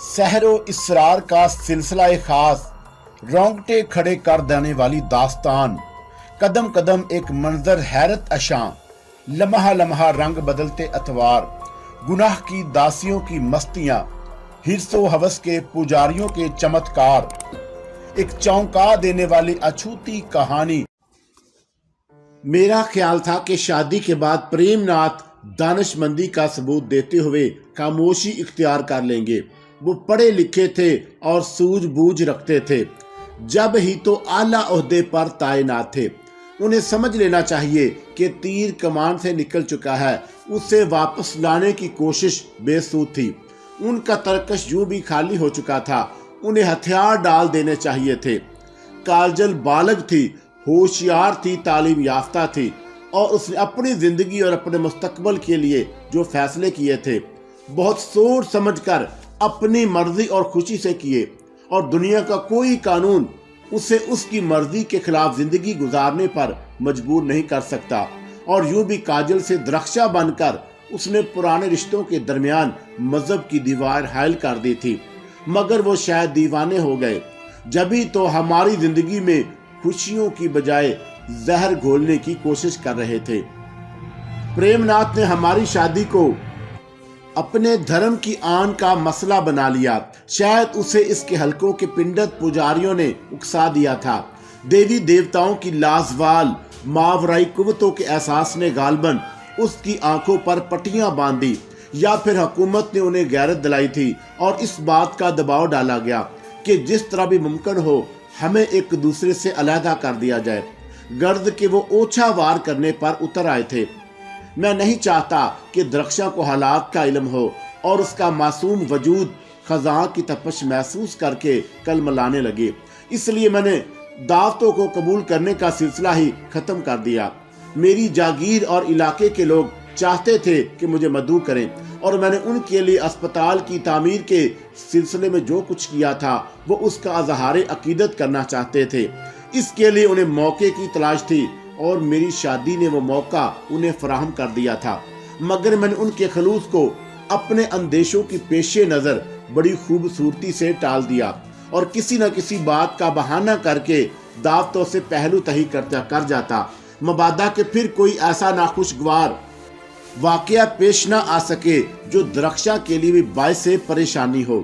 सहर व इसरार का सिलसिला खास, रोंगटे खड़े कर देने वाली दास्तान, कदम कदम एक मंजर हैरत अशां, लम्हा लम्हा रंग बदलते अतवार, गुनाह की दासियों की मस्तियां, हिर्सो हवस के पुजारियों के चमत्कार, एक चौंका देने वाली अछूती कहानी। मेरा ख्याल था कि शादी के बाद प्रेमनाथ दानिशमंदी का सबूत देते हुए खामोशी इख्तियार कर लेंगे। वो पढ़े लिखे थे और सूझबूझ रखते थे, जब ही तो आला ओहदे पर तैनात थे। उन्हें समझ लेना चाहिए कि तीर कमान से निकल चुका है, उसे वापस लाने की कोशिश बेसूद थी। उनका तरकश यूं भी खाली हो चुका था, उन्हें हथियार डाल देने चाहिए थे। काजल बालग थी, होशियार थी, तालीम याफ्ता थी और उसने अपनी जिंदगी और अपने मुस्तकबल के लिए जो फैसले किए थे बहुत सोच समझकर अपनी मर्जी और खुशी से किए, और दुनिया का कोई कानून उसे उसकी मर्जी के खिलाफ जिंदगी गुजारने पर मजबूर नहीं कर सकता। और यूं भी काजल से द्रक्षा बनकर उसने पुराने रिश्तों के दरमियान मजहब की दीवार हायल कर दी थी, मगर वो शायद दीवाने हो गए। जभी तो हमारी जिंदगी में खुशियों की बजाय जहर घोलने की कोशिश कर रहे थे। प्रेमनाथ ने हमारी शादी को अपने धर्म की आन का मसला बना लिया। शायद उसे इसके हलकों के पिंडत पुजारियों ने उकसा दिया था। देवी देवताओं की लाजवाल मावराई कुव्वतों के एहसास ने गालबन उसकी आंखों पर पट्टियां बांधी, या फिर हुकूमत ने उन्हें गैरत दिलाई थी और इस बात का दबाव डाला गया कि जिस तरह भी मुमकिन हो हमें एक दूसरे से अलहदा कर दिया जाए। गर्द के वो ओछा वार करने पर उतर आए थे। मैं नहीं चाहता कि द्रक्षा को हालात का इल्म हो और उसका मासूम वजूद खजां की तपश महसूस करके कलमलाने लगे। इसलिए मैंने दावतों को कबूल करने का सिलसिला ही खत्म कर दिया। मेरी जागीर और इलाके के लोग चाहते थे कि मुझे मदऊ करें, और मैंने उनके लिए अस्पताल की तामीर के सिलसिले में जो कुछ किया था वो उसका अजहार अकीदत करना चाहते थे। इसके लिए उन्हें मौके की तलाश थी और मेरी शादी ने वो मौका उन्हें फराहम कर दिया था। मगर मैंने उनके खलूस को अपने अंदेशों की पेशे नज़र बड़ी खूबसूरती से टाल दिया और किसी न किसी बात का बहाना करके दावतों से पहलू तही कर जाता, मबादा के फिर कोई ऐसा नाखुशगवार वाकया पेश न आ सके जो द्रक्षा के लिए भी बायस परेशानी हो।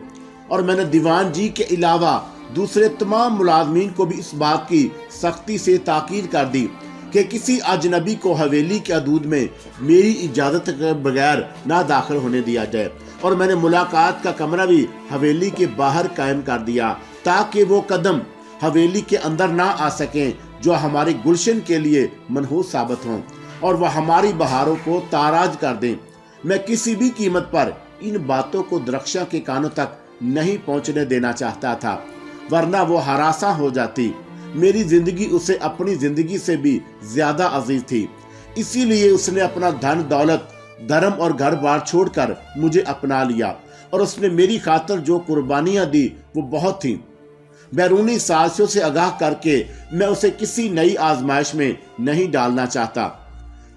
और मैंने दीवान जी के अलावा दूसरे तमाम मुलाजमीन को भी इस बात की सख्ती से ताकीद कर दी कि किसी अजनबी को हवेली के हदूद में मेरी इजाजत के बगैर ना दाखिल होने दिया जाए। और मैंने मुलाकात का कमरा भी हवेली के बाहर कायम कर दिया ताकि वो कदम हवेली के अंदर ना आ सकें जो हमारे गुलशन के लिए मनहूस साबित हों और वह हमारी बहारों को ताराज कर दें। मैं किसी भी कीमत पर इन बातों को द्रक्षा के कानों तक नहीं पहुंचने देना चाहता था, वरना वो हरासा हो जाती। मेरी जिंदगी उसे अपनी जिंदगी से भी ज्यादा अजीज थी, इसीलिए उसने अपना धन दौलत, धर्म और घर बार छोड़कर मुझे अपना लिया। और उसने मेरी खातिर जो कुर्बानियां दी वो बहुत थी। बैरूनी साजिशों से आगाह करके मैं उसे किसी नई आजमाइश में नहीं डालना चाहता।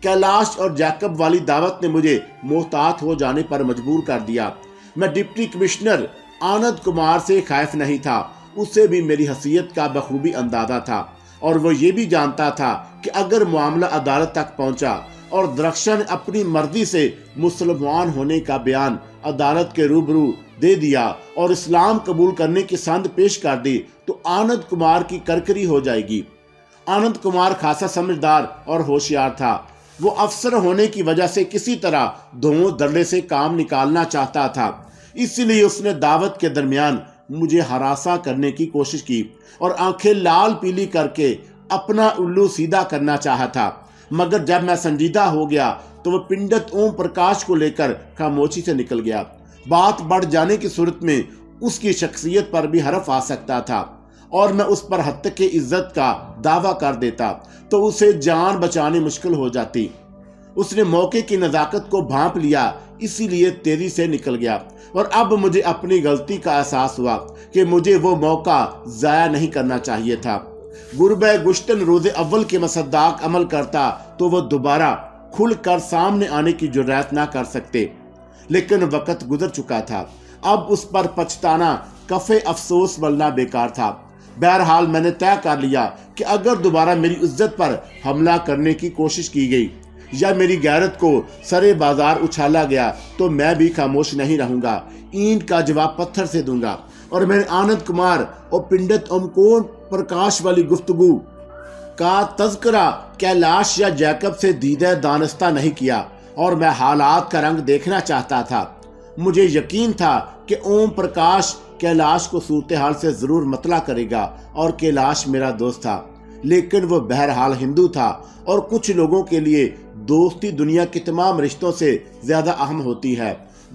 कैलाश और जैकब वाली दावत ने मुझे मोहतात हो जाने पर मजबूर कर दिया। मैं डिप्टी कमिश्नर आनंद कुमार से खैफ नहीं था, उसे भी मेरी हसीयत का बखूबी अंदाजा था और वो ये भी जानता था कि अगर मामला अदालत तक पहुंचा और द्रक्षा ने अपनी मर्जी से मुसलमान होने का बयान अदालत के रूबरू दे दिया और इस्लाम कबूल करने की संद पेश कर दी तो आनंद कुमार की करकरी हो जाएगी। आनंद कुमार खासा समझदार और होशियार था। वो अफसर होने की वजह से किसी तरह धों दर्रे से काम निकालना चाहता था, इसलिए उसने दावत के दरमियान मुझे हरासा करने की कोशिश की और आंखें लाल पीली करके अपना उल्लू सीधा करना चाहा था। मगर जब मैं संजीदा हो गया तो वह पिंडत ओम प्रकाश को लेकर खामोशी से निकल गया। बात बढ़ जाने की सूरत में उसकी शख्सियत पर भी हरफ आ सकता था और मैं उस पर हद के इज्जत का दावा कर देता तो उसे जान बचानी मुश्किल हो जाती। उसने मौके की नजाकत को भांप लिया, इसीलिए तेजी से निकल गया। और अब मुझे अपनी गलती का एहसास हुआ कि मुझे वो मौका जाया नहीं करना चाहिए था। गुरबे गुश्तन रोजे अव्वल के मसद्दाक अमल करता तो वो दोबारा खुलकर सामने आने की जुर्रत ना कर सकते, लेकिन वक्त गुजर चुका था। اب اس پر پچھتانا کفے افسوس ولنا بیکار تھا۔ بہرحال میں نے طے کر لیا کہ اگر دوبارہ میری عزت پر حملہ کرنے کی کوشش کی گئی یا میری غیرت کو سرے بازار اچھالا گیا تو میں بھی خاموش نہیں رہوں گا، اینٹ کا جواب پتھر سے دوں گا۔ اور میں نے آنند کمار اور پنڈت اومکور پرکاش والی گفتگو کا تذکرہ کیلاش یا جیکب سے دیدہ دانستہ نہیں کیا، اور میں حالات کا رنگ دیکھنا چاہتا تھا۔ مجھے یقین تھا کہ اوم پرکاش کیلاش کو صورتحال سے ضرور مطلع کرے گا، اور کیلاش میرا دوست تھا، لیکن وہ بہرحال ہندو تھا، اور کچھ لوگوں کے لیے دوستی دنیا کے تمام رشتوں سے زیادہ اہم ہوتی ہے۔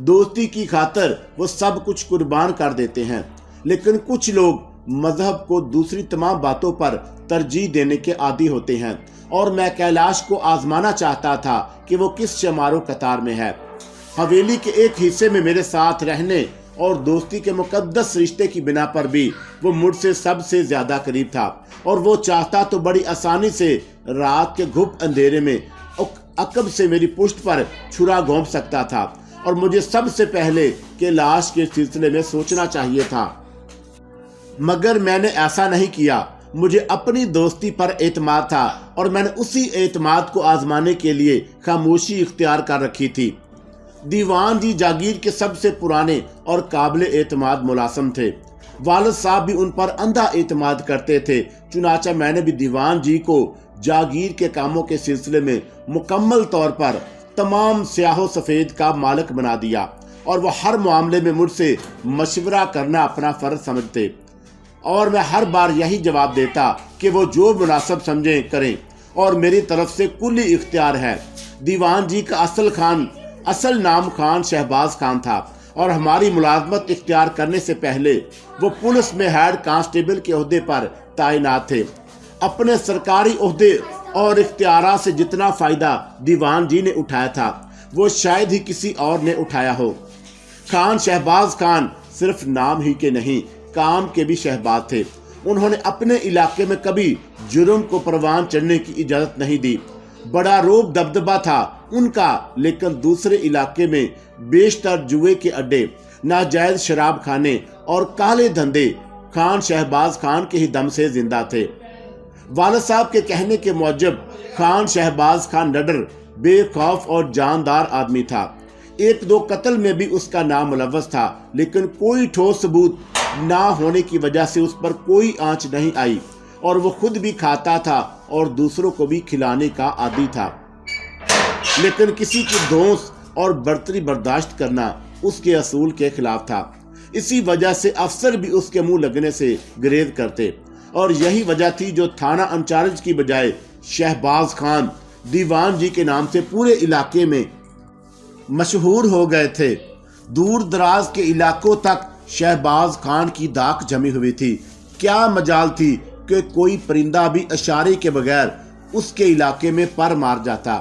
دوستی کی خاطر وہ سب کچھ قربان کر دیتے ہیں، لیکن کچھ لوگ مذہب کو دوسری تمام باتوں پر ترجیح دینے کے عادی ہوتے ہیں، اور میں کیلاش کو آزمانا چاہتا تھا کہ وہ کس شمار و قطار میں ہے۔ حویلی کے ایک حصے میں میرے ساتھ رہنے اور دوستی کے مقدس رشتے کی بنا پر بھی وہ مجھ سے سب سے زیادہ قریب تھا، اور وہ چاہتا تو بڑی آسانی سے رات کے گھپ اندھیرے میں عقب سے میری پشت پر چھرا گھونپ سکتا تھا، اور مجھے سب سے پہلے کیلاش کے سلسلے میں سوچنا چاہیے تھا، مگر میں نے ایسا نہیں کیا۔ مجھے اپنی دوستی پر اعتماد تھا، اور میں نے اسی اعتماد کو آزمانے کے لیے خاموشی اختیار کر رکھی تھی۔ دیوان جی جاگیر کے سب سے پرانے اور قابل اعتماد ملازم تھے۔ والد صاحب بھی ان پر اندھا اعتماد کرتے تھے، چنانچہ میں نے بھی دیوان جی کو جاگیر کے کاموں کے سلسلے میں مکمل طور پر تمام سیاہ و سفید کا مالک بنا دیا، اور وہ ہر معاملے میں مجھ سے مشورہ کرنا اپنا فرض سمجھتے، اور میں ہر بار یہی جواب دیتا کہ وہ جو مناسب سمجھیں کریں، اور میری طرف سے کلی اختیار ہے۔ دیوان جی کا اصل نام خان شہباز خان تھا، اور ہماری ملازمت اختیار کرنے سے پہلے وہ پولیس میں ہیڈ کانسٹیبل کے عہدے پر تعینات تھے۔ اپنے سرکاری عہدے اور اختیارات سے جتنا فائدہ دیوان جی نے اٹھایا تھا وہ شاید ہی کسی اور نے اٹھایا ہو۔ خان شہباز خان صرف نام ہی کے نہیں، کام کے بھی شہباز تھے۔ انہوں نے اپنے علاقے میں کبھی جرم کو پروان چڑھنے کی اجازت نہیں دی۔ بڑا روب دبدبہ تھا ان کا، لیکن دوسرے علاقے میں بیشتر جوئے کے اڈے، ناجائز شراب خانے اور کالے دھندے خان شہباز خان کے ہی دم سے زندہ تھے۔ والد صاحب کے کہنے کے موجب خان شہباز خان نڈر، بے خوف اور جاندار آدمی تھا۔ ایک دو قتل میں بھی اس کا نام ملوث تھا، لیکن کوئی ٹھوس ثبوت نہ ہونے کی وجہ سے اس پر کوئی آنچ نہیں آئی، اور وہ خود بھی کھاتا تھا اور دوسروں کو بھی کھلانے کا عادی تھا، لیکن کسی کی دھونس اور برتری برداشت کرنا اس کے اصول کے خلاف تھا۔ اسی وجہ سے افسر بھی اس کے منہ لگنے سے گریز کرتے، اور یہی وجہ تھی جو تھانہ انچارج کی بجائے شہباز خان دیوان جی کے نام سے پورے علاقے میں مشہور ہو گئے تھے۔ دور دراز کے علاقوں تک شہباز خان کی داک جمی ہوئی تھی۔ کیا مجال تھی کہ کوئی پرندہ بھی اشارے کے بغیر اس کے علاقے میں پر مار جاتا۔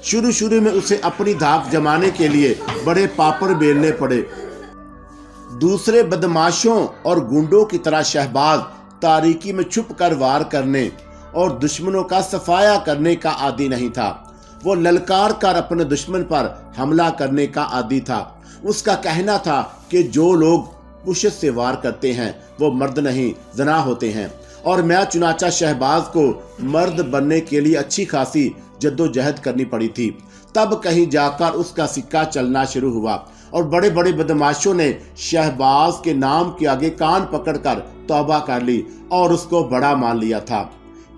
شروع میں اسے اپنی دھاک جمانے کے لیے بڑے پاپڑ بیلنے پڑے۔ دوسرے بدماشوں اور گنڈوں کی طرح شہباز تاریکی میں چھپ کر وار کرنے اور دشمنوں کا صفایا کرنے کا عادی نہیں تھا۔ وہ للکار کر اپنے دشمن پر حملہ کرنے کا عادی تھا۔ اس کا کہنا تھا کہ جو لوگ پشت سے وار کرتے ہیں وہ مرد نہیں زنا ہوتے ہیں، اور میں چنانچہ شہباز کو مرد بننے کے لیے اچھی خاصی جدوجہد کرنی پڑی تھی۔ تب کہیں جا کر اس کا سکہ چلنا شروع ہوا، اور بڑے بڑے بدماشوں نے شہباز کے نام کے آگے کان پکڑ کر توبہ کر لی اور اس کو بڑا مان لیا تھا۔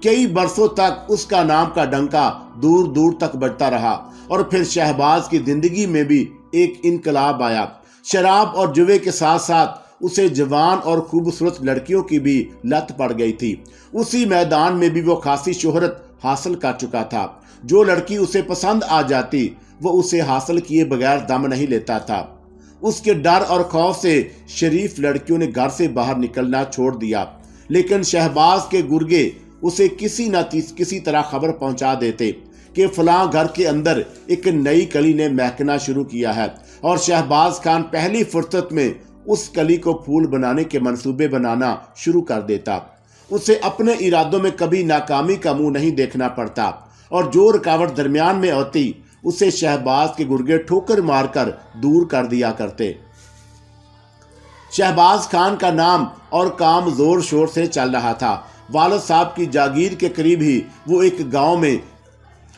کئی برسوں تک اس کا نام کا ڈنکا دور دور تک بجتا رہا، اور پھر شہباز کی زندگی میں بھی ایک انقلاب آیا۔ شراب اور جوے کے ساتھ ساتھ اسے جوان اور خوبصورت لڑکیوں کی بھی لت پڑ گئی تھی۔ اسی میدان میں بھی وہ خاصی شہرت حاصل کر چکا تھا۔ جو لڑکی اسے پسند آ جاتی وہ اسے حاصل کیے بغیر دم نہیں لیتا تھا۔ اس کے ڈر اور خوف سے شریف لڑکیوں نے گھر سے باہر نکلنا چھوڑ دیا، لیکن شہباز کے گرگے اسے کسی نہ کسی طرح خبر پہنچا دیتے کہ فلاں گھر کے اندر ایک نئی کلی نے مہکنا شروع کیا ہے، اور شہباز خان پہلی فرصت میں اس کلی کو پھول بنانے کے منصوبے بنانا شروع کر دیتا۔ اسے اپنے ارادوں میں کبھی ناکامی کا منہ نہیں دیکھنا پڑتا، اور جو رکاوٹ درمیان میں ہوتی اسے شہباز کے گرگے ٹھوکر مار کر دور کر دیا کرتے۔ शहबाज खान का नाम और काम जोर शोर से चल रहा था। वालिद साहब की जागीर के करीब ही वो एक गांव में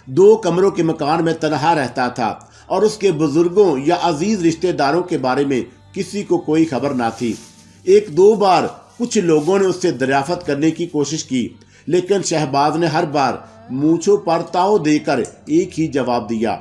2 कमरों के मकान में तनहा रहता था और उसके बुजुर्गों या अजीज रिश्तेदारों के बारे में किसी को कोई खबर ना थी। 1-2 बार कुछ लोगों ने उससे दरियाफत करने की कोशिश की, लेकिन शहबाज ने हर बार मूंछों पर ताव देकर एक ही जवाब दिया,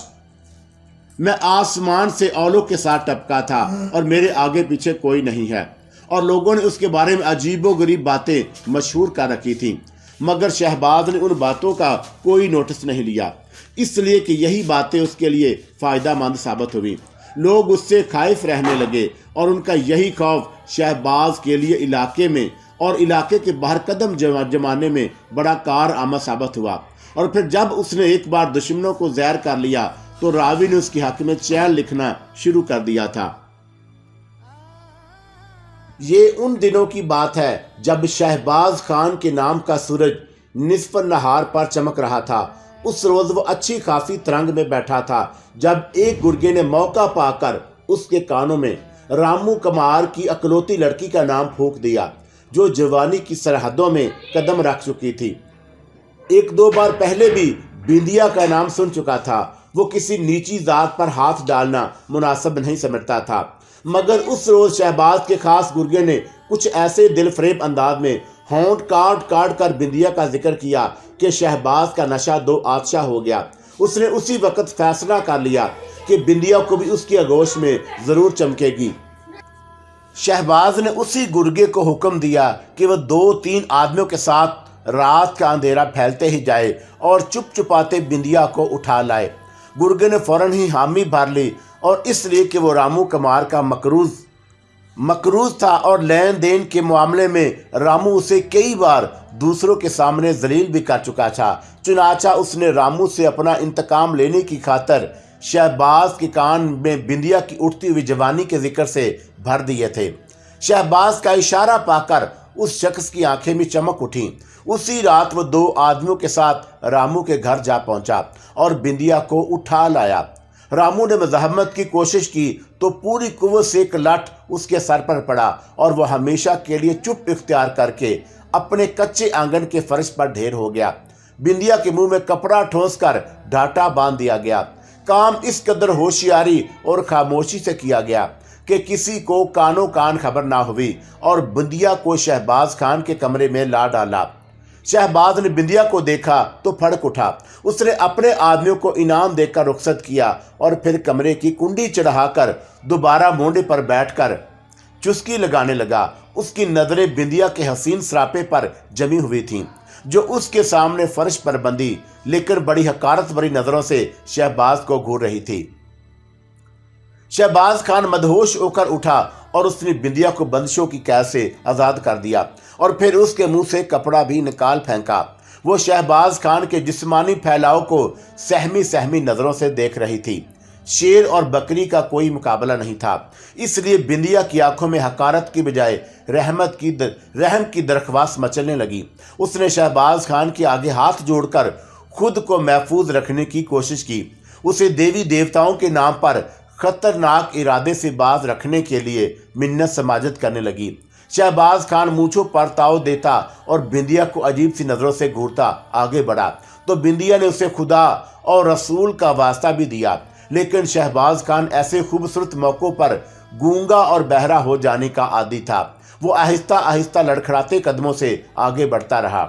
मैं आसमान से औलों के साथ टपका था और मेरे आगे पीछे कोई नहीं है। और लोगों ने उसके बारे में अजीबोगरीब बातें मशहूर कर रखी थी, मगर शहबाज ने उन बातों का कोई नोटिस नहीं लिया, इसलिए कि यही बातें उसके लिए फ़ायदा मंद साबित हुई। लोग उससे खाइफ रहने लगे और उनका यही खौफ शहबाज के लिए इलाके में और इलाके के बाहर कदम जमाने में बड़ा कारआमद साबित हुआ। और फिर जब उसने एक बार दुश्मनों को ज़हर कर लिया तो रावी ने उसके हक में चैन लिखना शुरू कर दिया था। ये उन दिनों की बात है जब शहबाज खान के नाम का सूरज निस्फ नहार पर चमक रहा था। उस रोज वो अच्छी खासी तरंग में बैठा था जब एक गुर्गे ने मौका पाकर उसके कानों में रामू कमार की अकलौती लड़की का नाम फूंक दिया, जो जवानी की सरहदों में कदम रख चुकी थी। 1-2 बार पहले भी बिंदिया का नाम सुन चुका था। वो किसी नीची जात पर हाथ डालना मुनासिब नहीं समझता था, मगर उस रोज शहबाज के खास गुर्गे ने कुछ ऐसे दिलफरेब अंदाज में होंठ काट काट कर बिंदिया का जिक्र किया कि शहबाज का नशा दो आतशा हो गया। उसने उसी वक्त फैसला कर लिया कि बिंदिया को भी उसकी आगोश में जरूर चमकेगी। शहबाज ने उसी गुर्गे को हुक्म दिया कि वह 2-3 आदमियों के साथ रात का अंधेरा फैलते ही जाए और चुप चुपाते बिंदिया को उठा लाए। गुर्गे ने फौरन ही हामी भर ली, और इसलिए कि वो रामू कमार का मकरूज था और लेन देन के मामले में रामू उसे कई बार दूसरों के सामने जलील भी कर चुका था। चुनाचा उसने रामू से अपना इंतकाम लेने की खातर शहबाज के कान में बिंदिया की उठती हुई जवानी के जिक्र से भर दिए थे। शहबाज का इशारा पाकर उस शख्स की आंखें भी चमक उठी। उसी रात वो 2 आदमियों के साथ रामू के घर जा पहुंचा और बिंदिया को उठा लाया। रामू ने मज़ाहमत की कोशिश की तो पूरी कुव्वत से एक लठ उसके सर पर पड़ा और वह हमेशा के लिए चुप इख्तियार करके अपने कच्चे आंगन के फर्श पर ढेर हो गया। बिंदिया के मुंह में कपड़ा ठोंस कर डाटा बांध दिया गया। काम इस कदर होशियारी और खामोशी से किया गया कि किसी को कानो कान खबर ना हुई और बिंदिया को शहबाज खान के कमरे में ला डाला। शहबाज ने बिंदिया को देखा तो फड़क उठा। उसने अपने आदमियों को इनाम देकर रुखसत किया और फिर कमरे की कुंडी चढ़ाकर दोबारा मोंडे पर बैठकर चुस्की लगाने लगा। उसकी नजरें बिंदिया के हसीन सरापे पर जमी हुई थीं, जो उसके सामने फर्श पर बंधी लेकर बड़ी हकारत भरी नजरों से शहबाज को घूर रही थी। शहबाज खान मदहोश होकर उठा और उसने बिंदिया को बंदिशों की कैद से आज़ाद कर दिया और फिर उसके मुंह से कपड़ा भी निकाल फेंका। वो शहबाज खान के जिस्मानी फैलाव को सहमी सहमी नजरों से देख रही थी। शेर और बकरी का कोई मुकाबला नहीं था, इसलिए बिंदिया की आंखों में हकारत की बजाय रहम की दरख्वास्त मचलने लगी। उसने शहबाज खान के आगे हाथ जोड़कर खुद को महफूज रखने की कोशिश की। उसे देवी देवताओं के नाम पर खतरनाक इरादे से बाज रखने के लिए मिन्नत समाजत करने लगी। शहबाज खान मूंछों पर ताव देता और बिंदिया को अजीब सी नजरों से घूरता आगे बढ़ा तो बिंदिया ने उसे खुदा और रसूल का वास्ता भी दिया, लेकिन शहबाज खान ऐसे खूबसूरत मौक़ों पर गूंगा और बहरा हो जाने का आदी था। वो आहिस्ता आहिस्ता लड़खड़ाते कदमों से आगे बढ़ता रहा।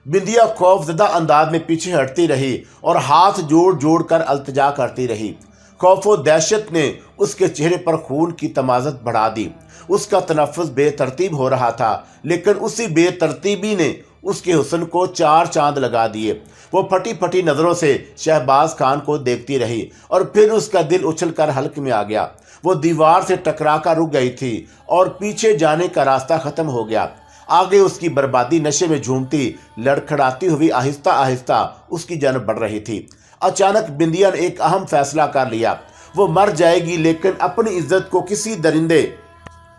बिंदिया खौफजदा अंदाज में पीछे हटती रही और हाथ जोड़ जोड़ कर अल्तजा करती रही। खौफ व दहशत ने उसके चेहरे पर खून की तमाज़त बढ़ा दी। उसका तनफ़्फ़ुस बेतरतीब हो रहा था, लेकिन उसी बेतरतीबी ने उसके हुस्न को 4 चांद लगा दिए। वो फटी फटी नज़रों से शहबाज खान को देखती रही और फिर उसका दिल उछल कर हल्क में आ गया। वो दीवार से टकरा कर रुक गई थी और पीछे जाने का रास्ता ख़त्म हो गया। आगे उसकी बर्बादी नशे में झूमती लड़खड़ाती हुई आहिस्ता आहिस्ता उसकी जानब बढ़ रही थी। अचानक बिंदिया ने एक अहम फैसला कर लिया। वो मर जाएगी, लेकिन अपनी इज्जत को किसी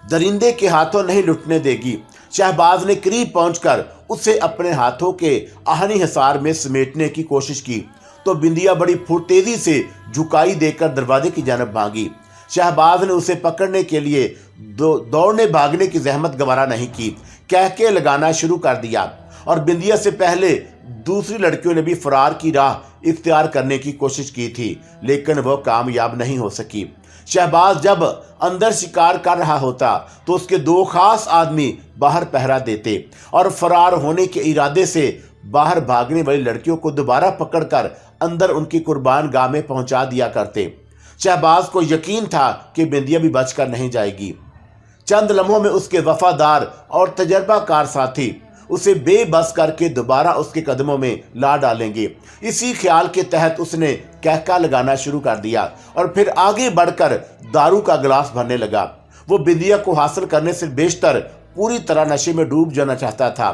दरिंदे के हाथों नहीं लुटने देगी। शहबाज ने करीब पहुंचकर उसे अपने हाथों के आहनी हिसार में समेटने की कोशिश की तो बिंदिया बड़ी फुर्तेजी से झुकाई देकर दरवाजे की जानब भागी। शहबाज ने उसे पकड़ने के लिए दौड़ने भागने की जहमत गवारा नहीं की, कह के लगाना शुरू कर दिया। और बिंदिया से पहले दूसरी लड़कियों ने भी फरार की राह इख्तियार करने की कोशिश की थी, लेकिन वो कामयाब नहीं हो सकी। शहबाज जब अंदर शिकार कर रहा होता तो उसके दो खास आदमी बाहर पहरा देते और फरार होने के इरादे से बाहर भागने वाली लड़कियों को दोबारा पकड़कर अंदर उनकी कुर्बान गाह में पहुंचा दिया करते। शहबाज को यकीन था कि बिंदिया भी बचकर नहीं जाएगी। चंद लम्हों में उसके वफादार और तजर्बाकार साथी उसे बेबस करके दोबारा उसके कदमों में ला डालेंगे। इसी ख्याल के तहत उसने कहका लगाना शुरू कर दिया और फिर आगे बढ़कर दारू का गिलास भरने लगा। वो बिंदिया को हासिल करने से बेशतर पूरी तरह नशे में डूब जाना चाहता था,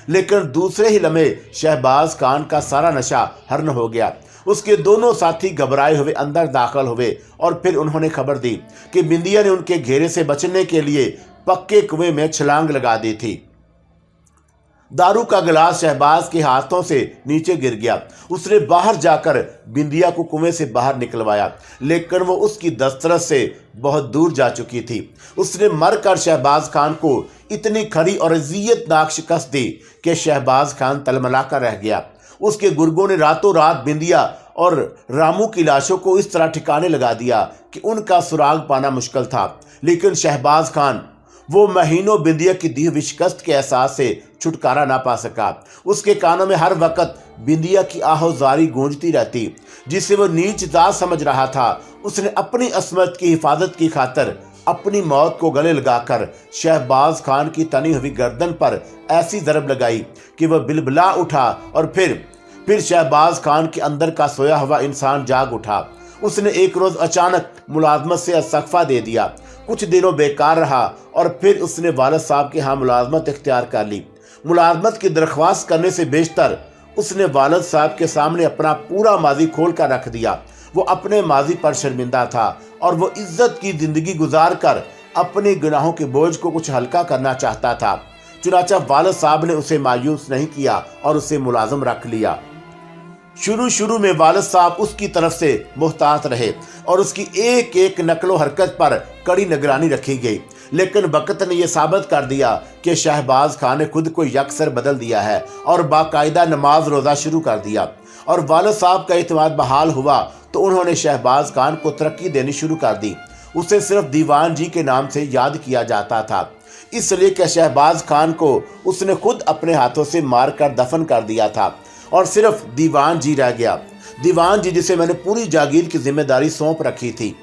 लेकिन दूसरे ही लम्हे शहबाज खान का सारा नशा हरण हो गया। उसके दोनों साथी घबराए हुए अंदर दाखिल हुए और फिर उन्होंने खबर दी कि बिंदिया ने उनके घेरे से बचने के लिए पक्के कुएं में छलांग लगा दी थी। दारू का गिलास शहबाज के हाथों से नीचे गिर गया। उसने बाहर जाकर बिंदिया को कुएं से बाहर निकलवाया, लेकिन वो उसकी दस्तरस से बहुत दूर जा चुकी थी। उसने मरकर शहबाज खान को इतनी खरी और अज़ियतनाक शिकस्त दी कि शहबाज खान तलमला कर रह गया। उसके गुर्गों ने रातों रात बिंदिया और रामू की लाशों को इस तरह ठिकाने लगा दिया कि उनका सुराग पाना मुश्किल था। लेकिन शहबाज खान वो महीनों बिंदिया की दी हुई शिकस्त के एहसास से छुटकारा ना पा सका। उसके कानों में हर वक्त बिंदिया की आहोजारी गूंजती रहती, जिसे वो नीच जात समझ रहा था। उसने अपनी असमत की हिफाजत की खातिर अपनी मौत को गले लगाकर शहबाज खान की तनी हुई गर्दन पर ऐसी ज़रब लगाई कि वह बिलबिला उठा और फिर शहबाज खान के अंदर का सोया हुआ इंसान जाग उठा। उसने एक रोज़ अचानक मुलाजमत से इस्तीफा दे दिया। कुछ दिनों बेकार रहा और फिर उसने वालिद साहब के यहाँ मुलाजमत इख्तियार कर ली। मुलाजमत की दरख्वास्त करने से बेशतर उसने वालिद साहब के सामने अपना पूरा माजी खोल कर रख दिया। वो अपने माजी पर शर्मिंदा था और वो इज्जत की ज़िंदगी गुजार कर अपने गुनाहों के बोझ को कुछ हल्का करना चाहता था। चुनाचा वालिद साहब ने उसे मायूस नहीं किया और उसे मुलाजिम रख लिया। शुरू में वालिद साहब उसकी तरफ से मुहतात रहे और उसकी एक एक नकलो हरकत पर कड़ी निगरानी रखी गई, लेकिन वक्त ने यह साबित कर दिया कि शहबाज खान ने खुद को यकसर बदल दिया है और बाकायदा नमाज रोज़ा शुरू कर दिया। और वालिद साहब का इत्मीनान बहाल हुआ तो उन्होंने शहबाज खान को तरक्की देनी शुरू कर दी। उसे सिर्फ दीवान जी के नाम से याद किया जाता था, इसलिए कि शहबाज खान को उसने खुद अपने हाथों से मार कर दफन कर दिया था और सिर्फ दीवान जी रह गया। दीवान जी जिसे मैंने पूरी जागीर की जिम्मेदारी सौंप रखी थी।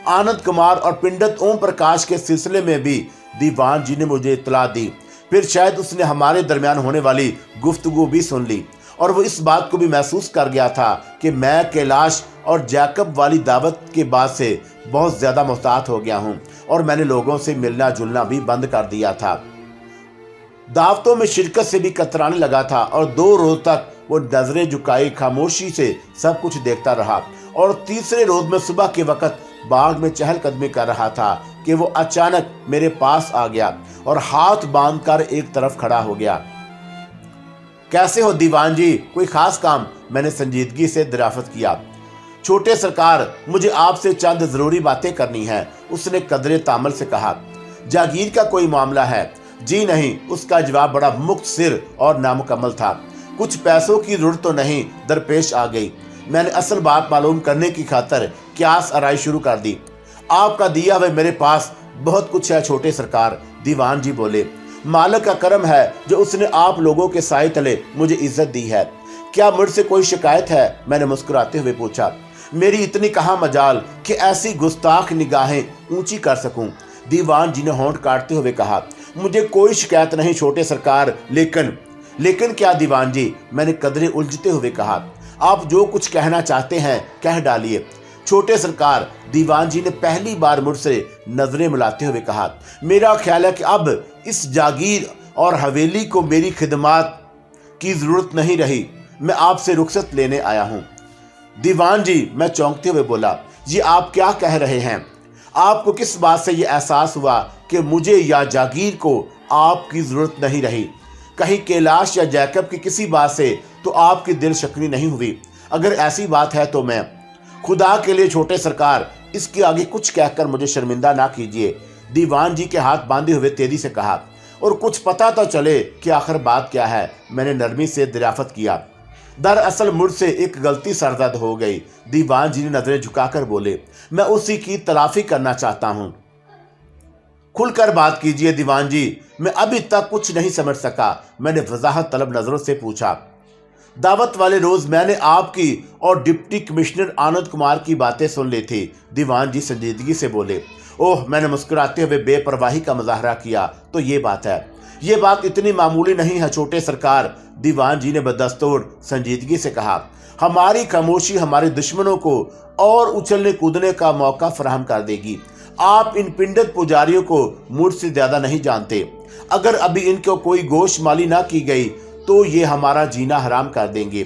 आनंद कुमार और पंडित ओम प्रकाश के सिलसिले में भी दीवान जी ने मुझे इत्तला दी। फिर शायद उसने हमारे दरमियान होने वाली गुफ्तगू भी सुन ली और वो इस बात को भी महसूस कर गया था कि मैं कैलाश और जैकब वाली दावत के बाद से बहुत ज़्यादा मुहतात हो गया हूँ और मैंने लोगों से मिलना जुलना भी बंद कर दिया था। दावतों में शिरकत से भी कतराने लगा था और 2 रोज तक वो नजरें झुकाए खामोशी से सब कुछ देखता रहा। और तीसरे रोज में सुबह के वक्त बाग में चहलकदमी कर रहा था कि वो अचानक मेरे पास आ गया और हाथ बांधकर एक तरफ खड़ा हो गया। कैसे हो दीवान जी, कोई खास काम? मैंने संजीदगी से दराफत किया। छोटे सरकार, मुझे आपसे चंद जरूरी बातें करनी है, उसने कदरे तामल से कहा। जागीर का कोई मामला है? जी नहीं, उसका जवाब बड़ा मुख्तसर और नामुकम्मल था। कुछ पैसों की जरूरत तो नहीं, दरपेश आ गई। मैंने असल बात मालूम करने की खातिर क्यास आराई शुरू कर दी। आपका दिया हुआ मेरे पास बहुत कुछ है छोटे सरकार, दीवान जी बोले। मालिक का करम है जो उसने आप लोगों के साए तले मुझे इज्जत दी है। क्या मुझसे कोई शिकायत है? मैंने मुस्कुराते हुए पूछा। मेरी इतनी कहाँ मजाल कि ऐसी गुस्ताख निगाहें ऊंची कर सकूं, दीवान जी ने होंठ काटते हुए कहा। मुझे कोई शिकायत नहीं छोटे सरकार, लेकिन क्या दीवान जी? मैंने कदरे उलझते हुए कहा। आप जो कुछ कहना चाहते हैं कह डालिए छोटे सरकार, दीवान जी ने पहली बार मुझसे नजरें मिलाते हुए कहा। मेरा ख्याल है कि अब इस जागीर और हवेली को मेरी खिदमत की जरूरत नहीं रही। मैं आपसे रुखसत लेने आया हूँ। दीवान जी, मैं चौंकते हुए बोला, ये आप क्या कह रहे हैं? आपको किस बात से ये एहसास हुआ कि मुझे या जागीर को आपकी जरूरत नहीं रही? कहीं कैलाश या जैकब की किसी बात से तो आपकी दिल शक्री नहीं हुई? अगर ऐसी बात है तो मैं खुदा के लिए छोटे सरकार, इसके आगे कुछ कहकर मुझे शर्मिंदा ना कीजिए। दीवान जी के हाथ बांधे हुए तेजी से कहा, और कुछ पता तो चले कि आखिर बात क्या है। मैंने नरमी से दरियाफ्त किया। दरअसल मुझसे एक गलती सरजद हो गई। दीवान जी ने नजरें झुकाकर बोले, मैं उसी की तलाफी करना चाहता हूं। खुलकर बात कीजिए दीवान जी, मैं अभी तक कुछ नहीं समझ सका। मैंने वजाहत तलब नजरों से पूछा। दावत वाले रोज मैंने आपकी और डिप्टी कमिश्नर आनंद कुमार की बातें सुन ली थी। दीवान जी संजीदगी से बोले। ओह, मैंने मुस्कुराते हुए बेपरवाही का मुजाहरा किया। तो ये बात है। ये बात इतनी मामूली नहीं है छोटे सरकार। दीवान जी ने बदस्तूर संजीदगी से कहा। हमारी खामोशी हमारे दुश्मनों को और उछलने कूदने का मौका फराहम कर देगी। आप इन पिंडत पुजारियों को मुझसे ज्यादा नहीं जानते। अगर अभी इनको कोई गोशमाली ना की गई तो ये हमारा जीना हराम कर देंगे।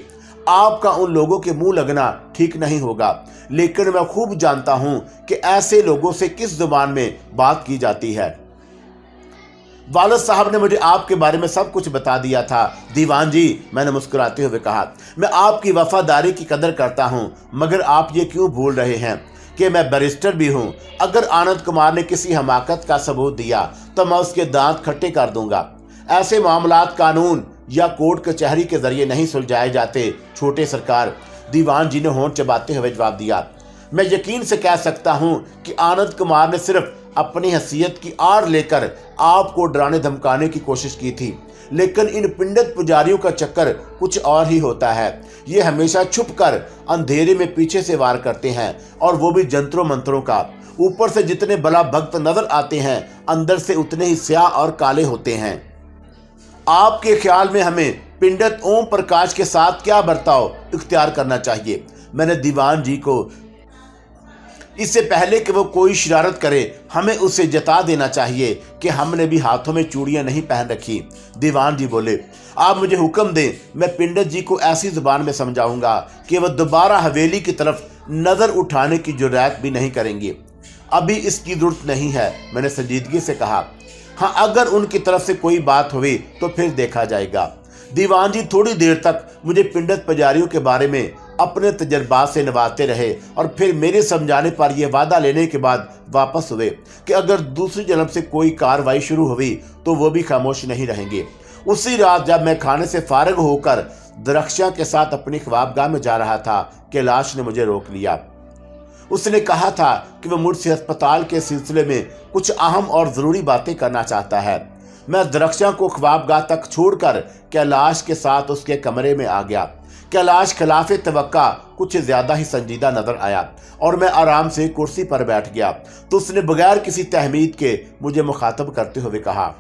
आपका उन लोगों के मुंह लगना ठीक नहीं होगा, लेकिन मैं खूब जानता हूं कि ऐसे लोगों से किस जुबान में बात की जाती है। वालिद साहब ने मुझे आपके बारे में सब कुछ बता दिया था। दीवान जी, मैंने मुस्कुराते हुए कहा, मैं आपकी वफादारी की कदर करता हूं, मगर आप ये क्यों भूल रहे हैं कि मैं बैरिस्टर भी हूं। अगर आनंद कुमार ने किसी हमाकत का सबूत दिया तो मैं उसके दांत खट्टे कर दूंगा। ऐसे मामलात कानून या कोर्ट कचहरी के जरिए नहीं सुलझाए जाते छोटे सरकार। दीवान जी ने होंठ चबाते हुए जवाब दिया। मैं यकीन से कह सकता हूं कि आनंद कुमार ने सिर्फ अपनी हैसियत की आड़ लेकर आपको डराने धमकाने की कोशिश की थी, लेकिन इन पिंडित पुजारियों का चक्कर कुछ और ही होता है। ये हमेशा छुपकर अंधेरे में पीछे से वार करते हैं, और वो भी जंत्रों मंत्रों का। ऊपर से जितने बला भक्त नजर आते हैं, अंदर से उतने ही स्याह और काले होते हैं। आपके ख्याल में हमें पिंडित ओम प्रकाश के साथ क्या बर्ताव इख्तियार करना चाहिए? मैंने दीवान जी को इससे पहले कि वो कोई शरारत करे हमें उसे जता देना चाहिए कि हमने भी हाथों में चूड़ियां नहीं पहन रखी। दीवान जी बोले, आप मुझे हुक्म दें, मैं पिंडित जी को ऐसी जुबान में समझाऊंगा कि वह दोबारा हवेली की तरफ नजर उठाने की जुर्रत भी नहीं करेंगे। अभी इसकी जरूरत नहीं है, मैंने संजीदगी से कहा। हाँ, अगर उनकी तरफ से कोई बात हुई तो फिर देखा जाएगा। दीवान जी थोड़ी देर तक मुझे पिंडित पुजारियों के बारे में अपने तजर्बात से नवाजते रहे, और फिर मेरे समझाने पर यह वादा लेने के बाद वापस हुए कि अगर दूसरी जन्म से कोई कार्रवाई शुरू हुई तो वो भी खामोश नहीं रहेंगे। उसी रात जब मैं खाने से फारिग होकर दरख्शां के साथ अपनी ख्वाबगाह में जा रहा था, कैलाश ने मुझे रोक लिया। उसने कहा था कि वह मुझसे अस्पताल के सिलसिले में कुछ अहम और ज़रूरी बातें करना चाहता है। मैं दरख्शां को ख्वाबगाह तक छोड़कर कैलाश के साथ उसके कमरे में आ गया। कैलाश खिलाफे तवक्का कुछ ज्यादा ही संजीदा नजर आया, और मैं आराम से कुर्सी पर बैठ गया तो उसने बगैर किसी तहमीद के मुझे मुखातब करते हुए कहा,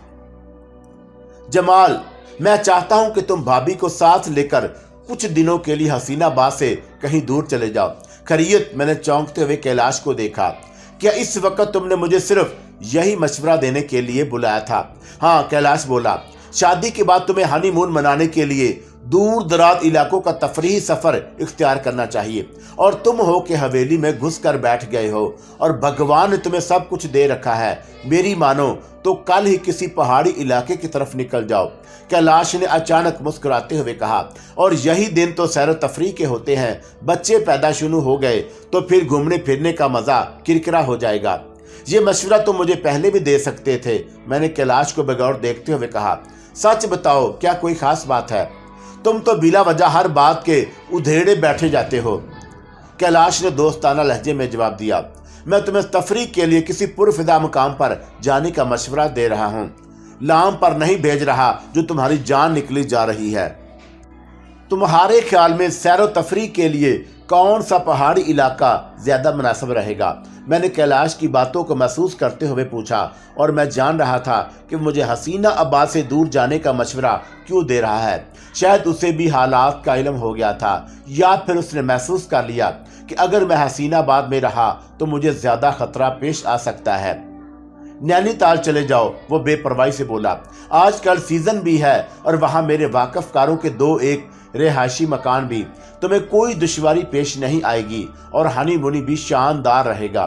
जमाल, मैं चाहता हूं कि तुम भाभी को साथ लेकर कुछ दिनों के लिए हसीनाबाद से कहीं दूर चले जाओ। खैरियत? मैंने चौंकते हुए कैलाश को देखा। क्या इस वक्त तुमने मुझे सिर्फ यही मशवरा देने के लिए बुलाया था? हाँ, कैलाश बोला। शादी के बाद तुम्हें हनीमून मनाने के लिए दूर दराज इलाकों का तफरीही सफर इख्तियार करना चाहिए, और तुम हो कि हवेली में घुस कर बैठ गए हो और भगवान ने तुम्हें सब कुछ दे रखा है। मेरी मानो तो कल ही किसी पहाड़ी इलाके की तरफ निकल जाओ। कैलाश ने अचानक मुस्कुराते हुए कहा, और यही दिन तो सैर तफरीह के होते हैं। बच्चे पैदा शुरू हो गए तो फिर घूमने फिरने का मजा किरकिरा हो जाएगा। ये मशवरा तो मुझे पहले भी दे सकते थे, मैंने कैलाश को बगौर देखते हुए कहा। सच बताओ, क्या कोई खास बात है? तुम तो बिला वजह हर बात के उधेड़े बैठे जाते हो। कैलाश ने दोस्ताना लहजे में जवाब दिया, मैं तुम्हें तफरीह के लिए किसी पुरफिदा मुकाम पर जाने का मशवरा दे रहा हूँ, लाम पर नहीं भेज रहा जो तुम्हारी जान निकली जा रही है। तुम्हारे ख्याल में सैर तफरीह के लिए कौन सा पहाड़ी इलाका ज्यादा मुनासिब रहेगा? मैंने कैलाश की बातों को महसूस करते हुए पूछा, और मैं जान रहा था कि मुझे हसीना आबाद से दूर जाने का मशवरा क्यों दे रहा है। शायद उसे भी हालात का इल्म हो गया था, या फिर उसने महसूस कर लिया कि अगर मैं हसीनाबाद में रहा तो मुझे ज्यादा खतरा पेश आ सकता है। नैनीताल चले जाओ, वो बेपरवाही से बोला। आजकल सीजन भी है और वहां मेरे वाकफकारों के 2-1 रिहायशी मकान भी। तुम्हें कोई दुश्वारी पेश नहीं आएगी और हनीमूनी भी शानदार रहेगा।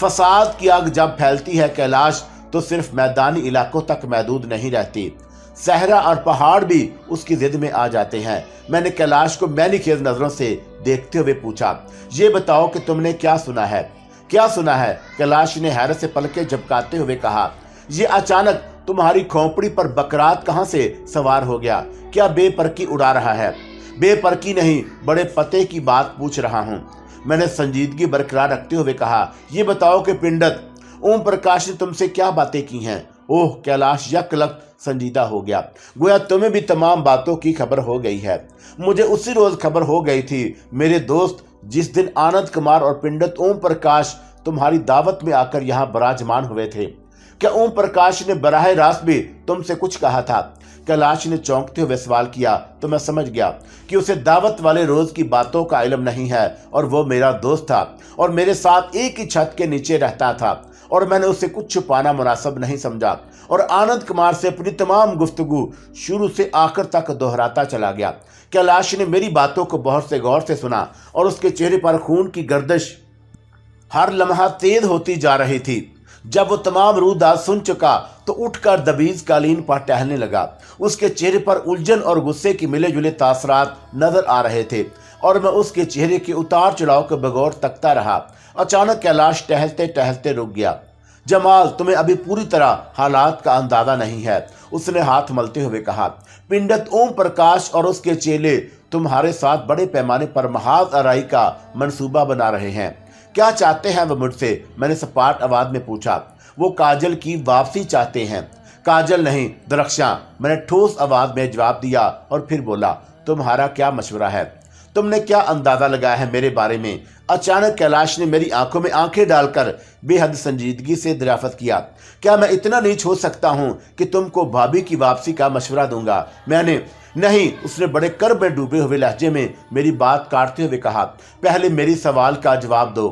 फसाद की आग जब फैलती है कैलाश, तो सिर्फ मैदानी इलाकों तक महदूद नहीं रहती, सहरा और पहाड़ भी उसकी जिद में आ जाते हैं। मैंने कैलाश को मैली खेज नजरों से देखते हुए पूछा, ये बताओ कि तुमने क्या सुना है? क्या सुना है? कैलाश ने हैरत से पलकें झपकाते हुए कहा। ये अचानक तुम्हारी खोपड़ी पर बकरात कहां से सवार हो गया? क्या बेपरकी उड़ा रहा है? बेपरकी नहीं, बड़े पते की बात पूछ रहा हूं। मैंने संजीदगी बरकरार रखते हुए कहा। ये बताओ कि पिंडत ओम प्रकाश ने तुमसे क्या बातें की हैं? ओह, कैलाश यकलक संजीदा हो गया। गोया तुम्हें भी तमाम बातों की खबर हो गई है। मुझे उसी रोज खबर हो गई थी मेरे दोस्त, जिस दिन आनंद कुमार और पिंडत ओम प्रकाश तुम्हारी दावत में आकर यहाँ विराजमान हुए थे। क्या ओम प्रकाश ने बराह रास्त भी तुमसे कुछ कहा था? कैलाश ने चौंकते हुए सवाल किया तो मैं समझ गया कि उसे दावत वाले रोज की बातों का इल्म नहीं है, और वो मेरा दोस्त था और मेरे साथ एक ही छत के नीचे रहता था, और मैंने उससे कुछ छुपाना मुनासिब नहीं समझा और आनंद कुमार से अपनी तमाम गुफ्तगू शुरू से आखिर तक दोहराता चला गया। कैलाश ने मेरी बातों को बहुत से गौर से सुना और उसके चेहरे पर खून की गर्दिश हर लम्हा तेज होती जा रही थी। जब वो तमाम रूदात सुन चुका तो उठकर दबीज कालीन पर टहलने लगा। उसके चेहरे पर उलझन और गुस्से की मिले जुले तासरात नजर आ रहे थे और मैं उसके चेहरे के उतार चढ़ाव के बगौर तकता रहा। अचानक कैलाश टहलते टहलते रुक गया। जमाल, तुम्हें अभी पूरी तरह हालात का अंदाजा नहीं है, उसने हाथ मलते हुए कहा। पिंडत ओम प्रकाश और उसके चेले तुम्हारे साथ बड़े पैमाने पर महाज आराई का मंसूबा बना रहे हैं। क्या चाहते हैं वो मुझसे? मैंने सपाट आवाज में पूछा। वो काजल की वापसी चाहते हैं। काजल नहीं, दरख्शां, मैंने ठोस आवाज में जवाब दिया और फिर बोला, तुम्हारा क्या मशवरा है? तुमने क्या अंदाजा लगाया है मेरे बारे में? अचानक कैलाश ने मेरी आंखों में आंखें डालकर बेहद संजीदगी से दरियाफ्त किया। क्या मैं इतना नीच हो सकता हूं कि तुमको भाभी की वापसी का मशवरा दूंगा? मैंने नहीं, उसने बड़े कर्ब में डूबे हुए लहजे में मेरी बात काटते हुए कहा। पहले मेरी सवाल का जवाब दो।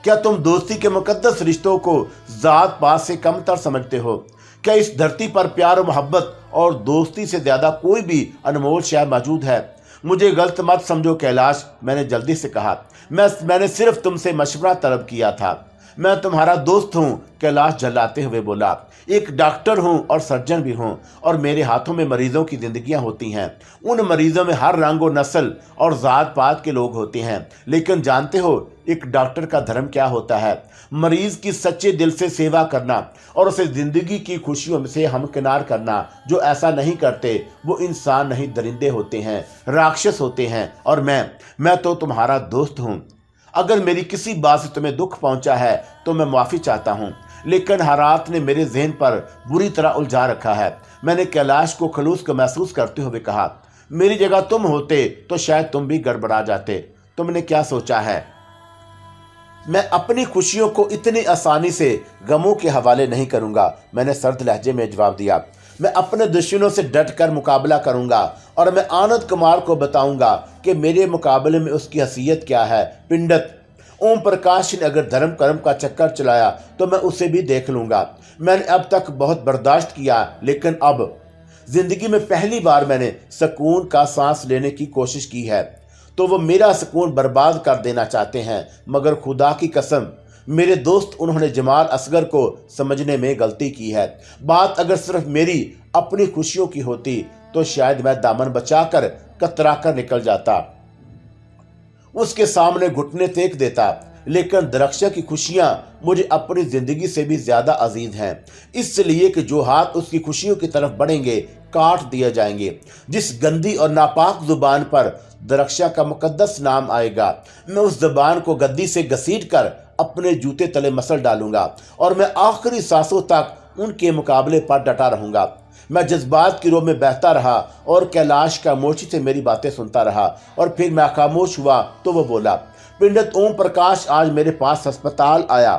क्या तुम दोस्ती के मुकद्दस रिश्तों को जात पात से कमतर समझते हो? क्या इस धरती पर प्यार और मोहब्बत और दोस्ती से ज्यादा कोई भी अनमोल शय मौजूद है? मुझे गलत मत समझो कैलाश, मैंने जल्दी से कहा। मैंने सिर्फ तुमसे मशवरा तलब किया था। मैं तुम्हारा दोस्त हूँ, कैलाश झल्लाते हुए बोला। एक डॉक्टर हूँ और सर्जन भी हूँ, और मेरे हाथों में मरीजों की जिंदगियां होती हैं। उन मरीजों में हर रंग और नस्ल और जात पात के लोग होते हैं, लेकिन जानते हो एक डॉक्टर का धर्म क्या होता है? मरीज की सच्चे दिल से सेवा करना और उसे जिंदगी की खुशियों से हमकिनार करना। जो ऐसा नहीं करते वो इंसान नहीं, दरिंदे होते हैं, राक्षस होते हैं। और मैं तो तुम्हारा दोस्त हूँ। अगर मेरी किसी बात से तुम्हें दुख पहुंचा है तो मैं माफ़ी चाहता हूं, लेकिन हालात ने मेरे जहन पर बुरी तरह उलझा रखा है। मैंने कैलाश को खलूस को महसूस करते हुए कहा। मेरी जगह तुम होते तो शायद तुम भी गड़बड़ा जाते। तुमने क्या सोचा है? मैं अपनी खुशियों को इतनी आसानी से गमों के हवाले नहीं करूंगा, मैंने सर्द लहजे में जवाब दिया। मैं अपने दुश्मनों से डटकर मुकाबला करूंगा और मैं आनंद कुमार को बताऊंगा कि मेरे मुकाबले में उसकी हैसियत क्या है। पिंडत ओम प्रकाश ने अगर धर्म कर्म का चक्कर चलाया तो मैं उसे भी देख लूंगा। मैंने अब तक बहुत बर्दाश्त किया, लेकिन अब जिंदगी में पहली बार मैंने सुकून का सांस लेने की कोशिश की है। तो वो मेरा सुकून बर्बाद कर देना चाहते हैं, मगर खुदा की कसम मेरे दोस्त, उन्होंने जमाल असगर को समझने में गलती की है। बात अगर सिर्फ मेरी अपनी खुशियों की होती तो शायद मैं दामन बचाकर कतरा कर निकल जाता, उसके सामने घुटने टेक देता। लेकिन दरख्शा की खुशियां मुझे अपनी जिंदगी से भी ज्यादा अजीज हैं, इसलिए कि जो हाथ उसकी खुशियों की तरफ बढ़ेंगे काट दिए जाएंगे। जिस गंदी और नापाक जुबान पर दरख्शा का मुकद्दस नाम आएगा, मैं उस जुबान को गद्दी से घसीट कर अपने जूते तले मसल डालूंगा और मैं आखिरी सांसों तक उनके मुकाबले पर डटा रहूंगा। मैं जज्बात की रोह में बहता रहा और कैलाश खामोशी से मेरी बातें सुनता रहा, और फिर मैं खामोश हुआ तो वो बोला। पिंडत ओम प्रकाश आज मेरे पास अस्पताल आया।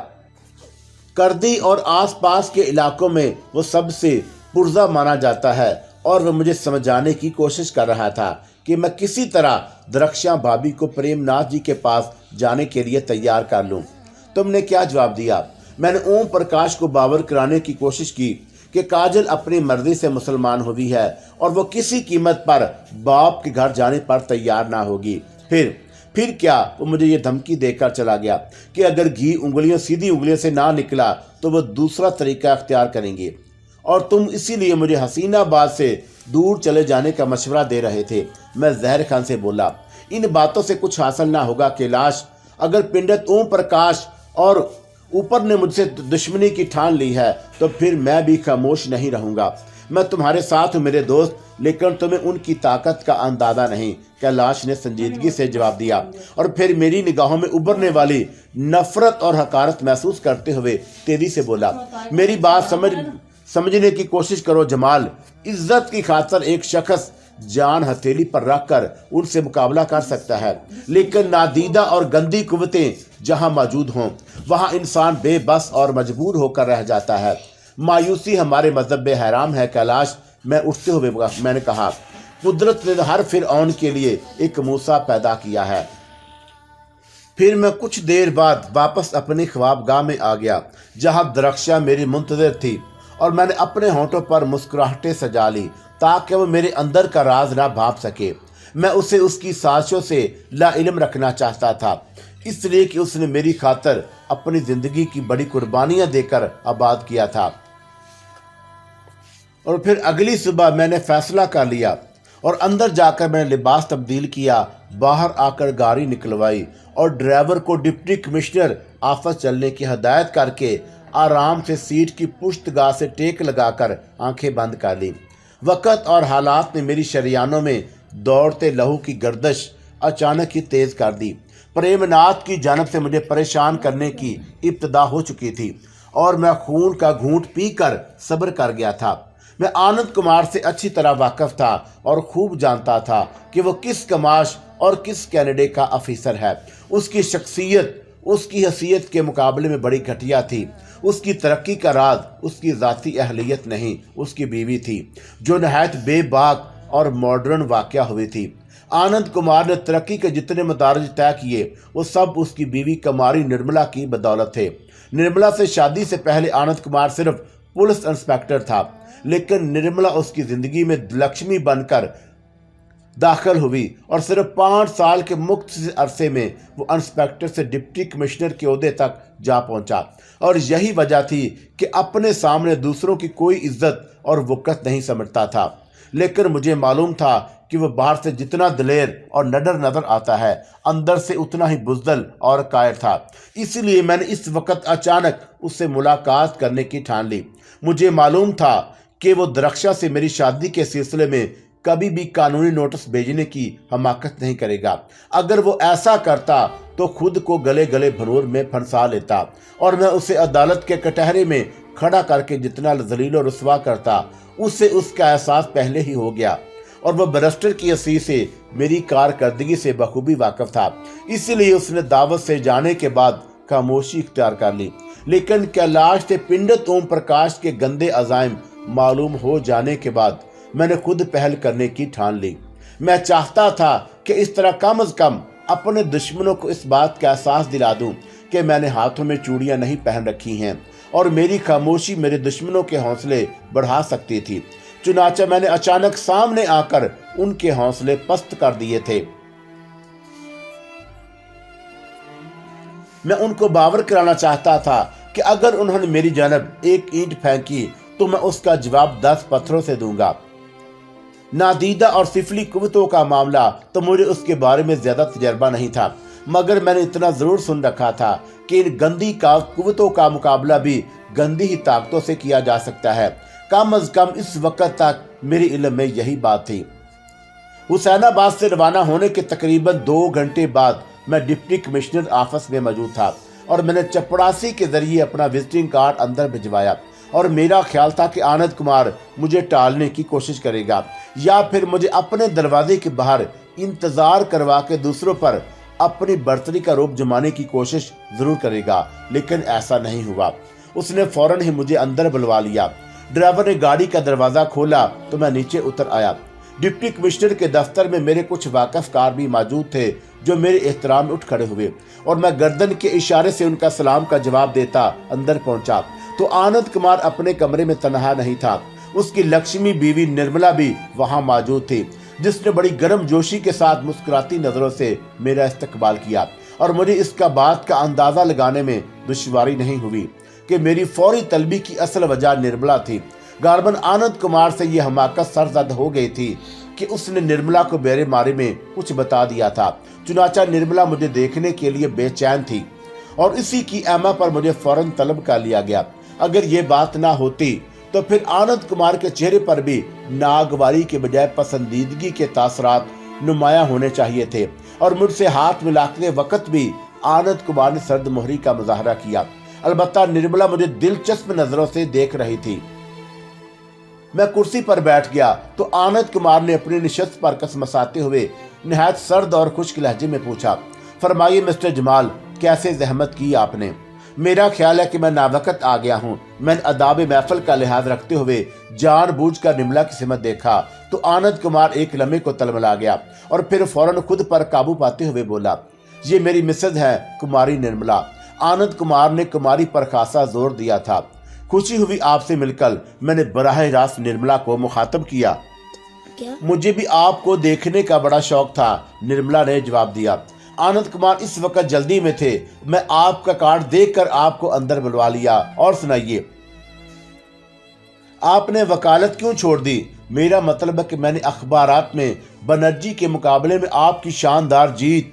करदी और आसपास के इलाकों में वो सबसे पुरजा माना जाता है, और वह मुझे समझाने की कोशिश कर रहा था कि मैं किसी तरह दरख्शां भाभी को प्रेमनाथ जी के पास जाने के लिए तैयार कर लूं। तुमने क्या जवाब दिया? मैंने ओम प्रकाश को बावर कराने की कोशिश की कि काजल अपनी मर्जी से मुसलमान हुई है और वो किसी कीमत पर बाप के घर जाने पर तैयार ना होगी। फिर क्या? वो मुझे ये धमकी देकर चला गया कि अगर घी उंगलियों सीधी उंगलियों से ना निकला तो वो दूसरा तरीका अख्तियार करेंगे, और तुम इसीलिए मुझे हसीनाबाद से दूर चले जाने का मशवरा दे रहे थे। मैं जहर खान से बोला, इन बातों से कुछ हासिल ना होगा कैलाश। अगर पिंडत ओम प्रकाश और ऊपर ने मुझसे दुश्मनी की ठान ली है तो फिर मैं भी खामोश नहीं रहूंगा। मैं तुम्हारे साथ हूँ मेरे दोस्त, लेकिन तुम्हें उनकी ताकत का अंदाजा नहीं, कैलाश ने संजीदगी से जवाब दिया। और फिर मेरी निगाहों में उभरने वाली नफरत और हकारत महसूस करते हुए तेजी से बोला, मेरी बात समझने की कोशिश करो जमाल। इज्जत की खातिर एक शख्स जान हथेली पर रखकर उनसे मुकाबला कर सकता है, लेकिन नादीदा और गंदी कुव्वतें जहां मौजूद हों वहां इंसान बेबस और मजबूर होकर रह जाता है। मायूसी हमारे मजहब में हराम है कैलाश। मैं उठते हुए मैंने कहा, कुदरत ने हर फिरऔन के लिए एक मूसा पैदा किया है। फिर मैं कुछ देर बाद वापस अपनी ख्वाबगाह में आ गया जहां दरख्शा मेरी मुंतज़िर थी, और मैंने अपने होंठों पर मुस्कुराहटें सजा ली ताकि वो मेरे अंदर का राज ना भाप सके। मैं उसे उसकी साजिशों से लाइल्म रखना चाहता था, इसलिए कि उसने मेरी खातिर अपनी जिंदगी की बड़ी कुर्बानियां देकर आबाद किया था। और फिर अगली सुबह मैंने फैसला कर लिया और अंदर जाकर मैंने लिबास तब्दील किया, बाहर आकर गाड़ी निकलवाई और ड्राइवर को डिप्टी कमिश्नर ऑफिस चलने की हदायत करके आराम से सीट की पुश्तगाह से टेक लगाकर आंखें बंद कर ली। वक़्त और हालात ने मेरी शरियानों में दौड़ते लहू की गर्दिश अचानक ही तेज कर दी। प्रेमनाथ की जानब से मुझे परेशान करने की इब्तिदा हो चुकी थी और मैं खून का घूंट पीकर सब्र कर गया था। मैं आनंद कुमार से अच्छी तरह वाकिफ था और खूब जानता था कि वो किस कमाश और किस कैनेडा का अफीसर है। उसकी शख्सियत उसकी हैसियत के मुकाबले में बड़ी घटिया थी। उसकी तरक्की का राज उसकी ज़ाती अहलियत नहीं, उसकी बीवी थी, जो नहायत बेबाक और मॉडर्न वाक़या हुई थी। आनंद कुमार ने तरक्की के जितने मदारज तय किए वो सब उसकी बीवी कुमारी निर्मला की बदौलत थे। निर्मला से शादी से पहले आनंद कुमार सिर्फ पुलिस इंस्पेक्टर था, लेकिन निर्मला उसकी ज़िंदगी में लक्ष्मी बनकर दाखिल हुई और सिर्फ 5 साल के मुख्तसर अरसे में वो इंस्पेक्टर से डिप्टी कमिश्नर के ओहदे तक जा पहुंचा। और यही वजह थी कि अपने सामने दूसरों की कोई इज्जत और वक़्त नहीं समझता था, लेकिन मुझे मालूम था कि वह बाहर से जितना दिलेर और नडर नजर आता है, अंदर से उतना ही बुज़दिल और कायर था। इसलिए मैंने इस वक्त अचानक उससे मुलाकात करने की ठान ली। मुझे मालूम था कि वो दरख्शा से मेरी शादी के सिलसिले में कभी भी कानूनी नोटिस भेजने की हमाकत नहीं करेगा। अगर वो ऐसा करता तो खुद को गले गले भनूर में फंसा लेता और मैं उसे अदालत के कटहरे में खड़ा करके जितना जलील और रुसवा करता, उससे उसका एहसास पहले ही हो गया। और वह बैरिस्टर की हंसी से मेरी कारकर्दगी से बखूबी वाकिफ था, इसलिए उसने दावत से जाने के बाद खामोशी इख्तियार कर ली। लेकिन कैलाश से पिंडित ओम प्रकाश के गंदे अज़ाइम मालूम हो जाने के बाद मैंने खुद पहल करने की ठान ली। मैं चाहता था कि इस तरह कम अज कम अपने दुश्मनों को इस बात का एहसास दिला दूं कि मैंने हाथों में चूड़ियां नहीं पहन रखी हैं और मेरी खामोशी मेरे दुश्मनों के हौसले बढ़ा सकती थी। चुनाचा मैंने अचानक सामने आकर उनके हौसले पस्त कर दिए थे। मैं उनको बावर कराना चाहता था कि अगर उन्होंने मेरी जानब एक ईंट फेंकी तो मैं उसका जवाब 10 पत्थरों से दूंगा। नादीदा और सिफली कुव्वतों का मामला तो मुझे उसके बारे में ज्यादा तजर्बा नहीं था, मगर मैंने इतना जरूर सुन रखा था कि इन गंदी कुव्वतों का मुकाबला भी गंदी ही ताकतों से किया जा सकता है। कम अज कम इस वक्त तक मेरे इल्म में यही बात थी। हुसैनाबाद से रवाना होने के तकरीबन 2 घंटे बाद मैं डिप्टी कमिश्नर ऑफिस में मौजूद था और मैंने चपड़ासी के जरिए अपना विजिटिंग कार्ड अंदर भिजवाया और मेरा ख्याल था कि आनंद कुमार मुझे टालने की कोशिश करेगा या फिर मुझे अपने दरवाजे के बाहर इंतजार करवा के दूसरों पर अपनी बर्तरी का रूप जमाने की कोशिश जरूर करेगा, लेकिन ऐसा नहीं हुआ। उसने फौरन ही मुझे अंदर बुलवा लिया। ड्राइवर ने गाड़ी का दरवाजा खोला तो मैं नीचे उतर आया। डिप्टी कमिश्नर के दफ्तर में मेरे कुछ वाकिफकार भी मौजूद थे जो मेरे एहतराम में उठ खड़े हुए और मैं गर्दन के इशारे से उनका सलाम का जवाब देता अंदर पहुंचा तो आनंद कुमार अपने कमरे में तनहा नहीं था। उसकी लक्ष्मी बीवी निर्मला भी वहां मौजूद थी, जिसने बड़ी गर्म जोशी के साथ मुस्कुराती नजरों से मेरा इस्तकबाल किया और मुझे इसका बात का अंदाजा लगाने में दुश्वारी नहीं हुई कि मेरी फौरी तलबी की असल वजह निर्मला थी। गारबन आनंद कुमार से यह हमाकत सरजद हो गई थी कि उसने निर्मला को मेरे बारे में कुछ बता दिया था। चुनाचा निर्मला मुझे देखने के लिए बेचैन थी और इसी की एमा पर मुझे फौरन तलब कर लिया गया। अगर ये बात ना होती तो फिर आनंद कुमार के चेहरे पर भी नागवारी के बजाय पसंदीदगी के तासरात नुमाया होने चाहिए थे, और मुझसे हाथ मिलाते वक्त भी आनंद कुमार ने सर्द मोहरी का मुजाहरा किया। अलबत्ता निर्मला मुझे दिलचस्प नजरों से देख रही थी। मैं कुर्सी पर बैठ गया तो आनंद कुमार ने अपनी निशस्त पर कसमसाते हुए निहायत सर्द और खुश्क लहजे में पूछा, फरमाइए मिस्टर जमाल, कैसे जहमत की आपने? मेरा ख्याल है कि मैं नावकत आ गया हूँ। मैंने अदाब महफल का लिहाज रखते हुए जानबूझकर निर्मला की सिमत देखा तो आनंद कुमार एक लम्हे को तलमला गया और फिर फौरन खुद पर काबू पाते हुए बोला, ये मेरी मिसेज है, कुमारी निर्मला। आनंद कुमार ने कुमारी पर खासा जोर दिया था। खुशी हुई आपसे मिलकर, मैंने बराह रास्त निर्मला को मुखातब किया। क्या? मुझे भी आपको देखने का बड़ा शौक था, निर्मला ने जवाब दिया। आनंद कुमार इस वक्त जल्दी में थे। मैं आपका कार्ड देखकर आपको अंदर बुलवा लिया। और सुनाइए, आपने वकालत क्यों छोड़ दी? मेरा मतलब है कि मैंने अखबारात में बनर्जी के मुकाबले में आपकी शानदार जीत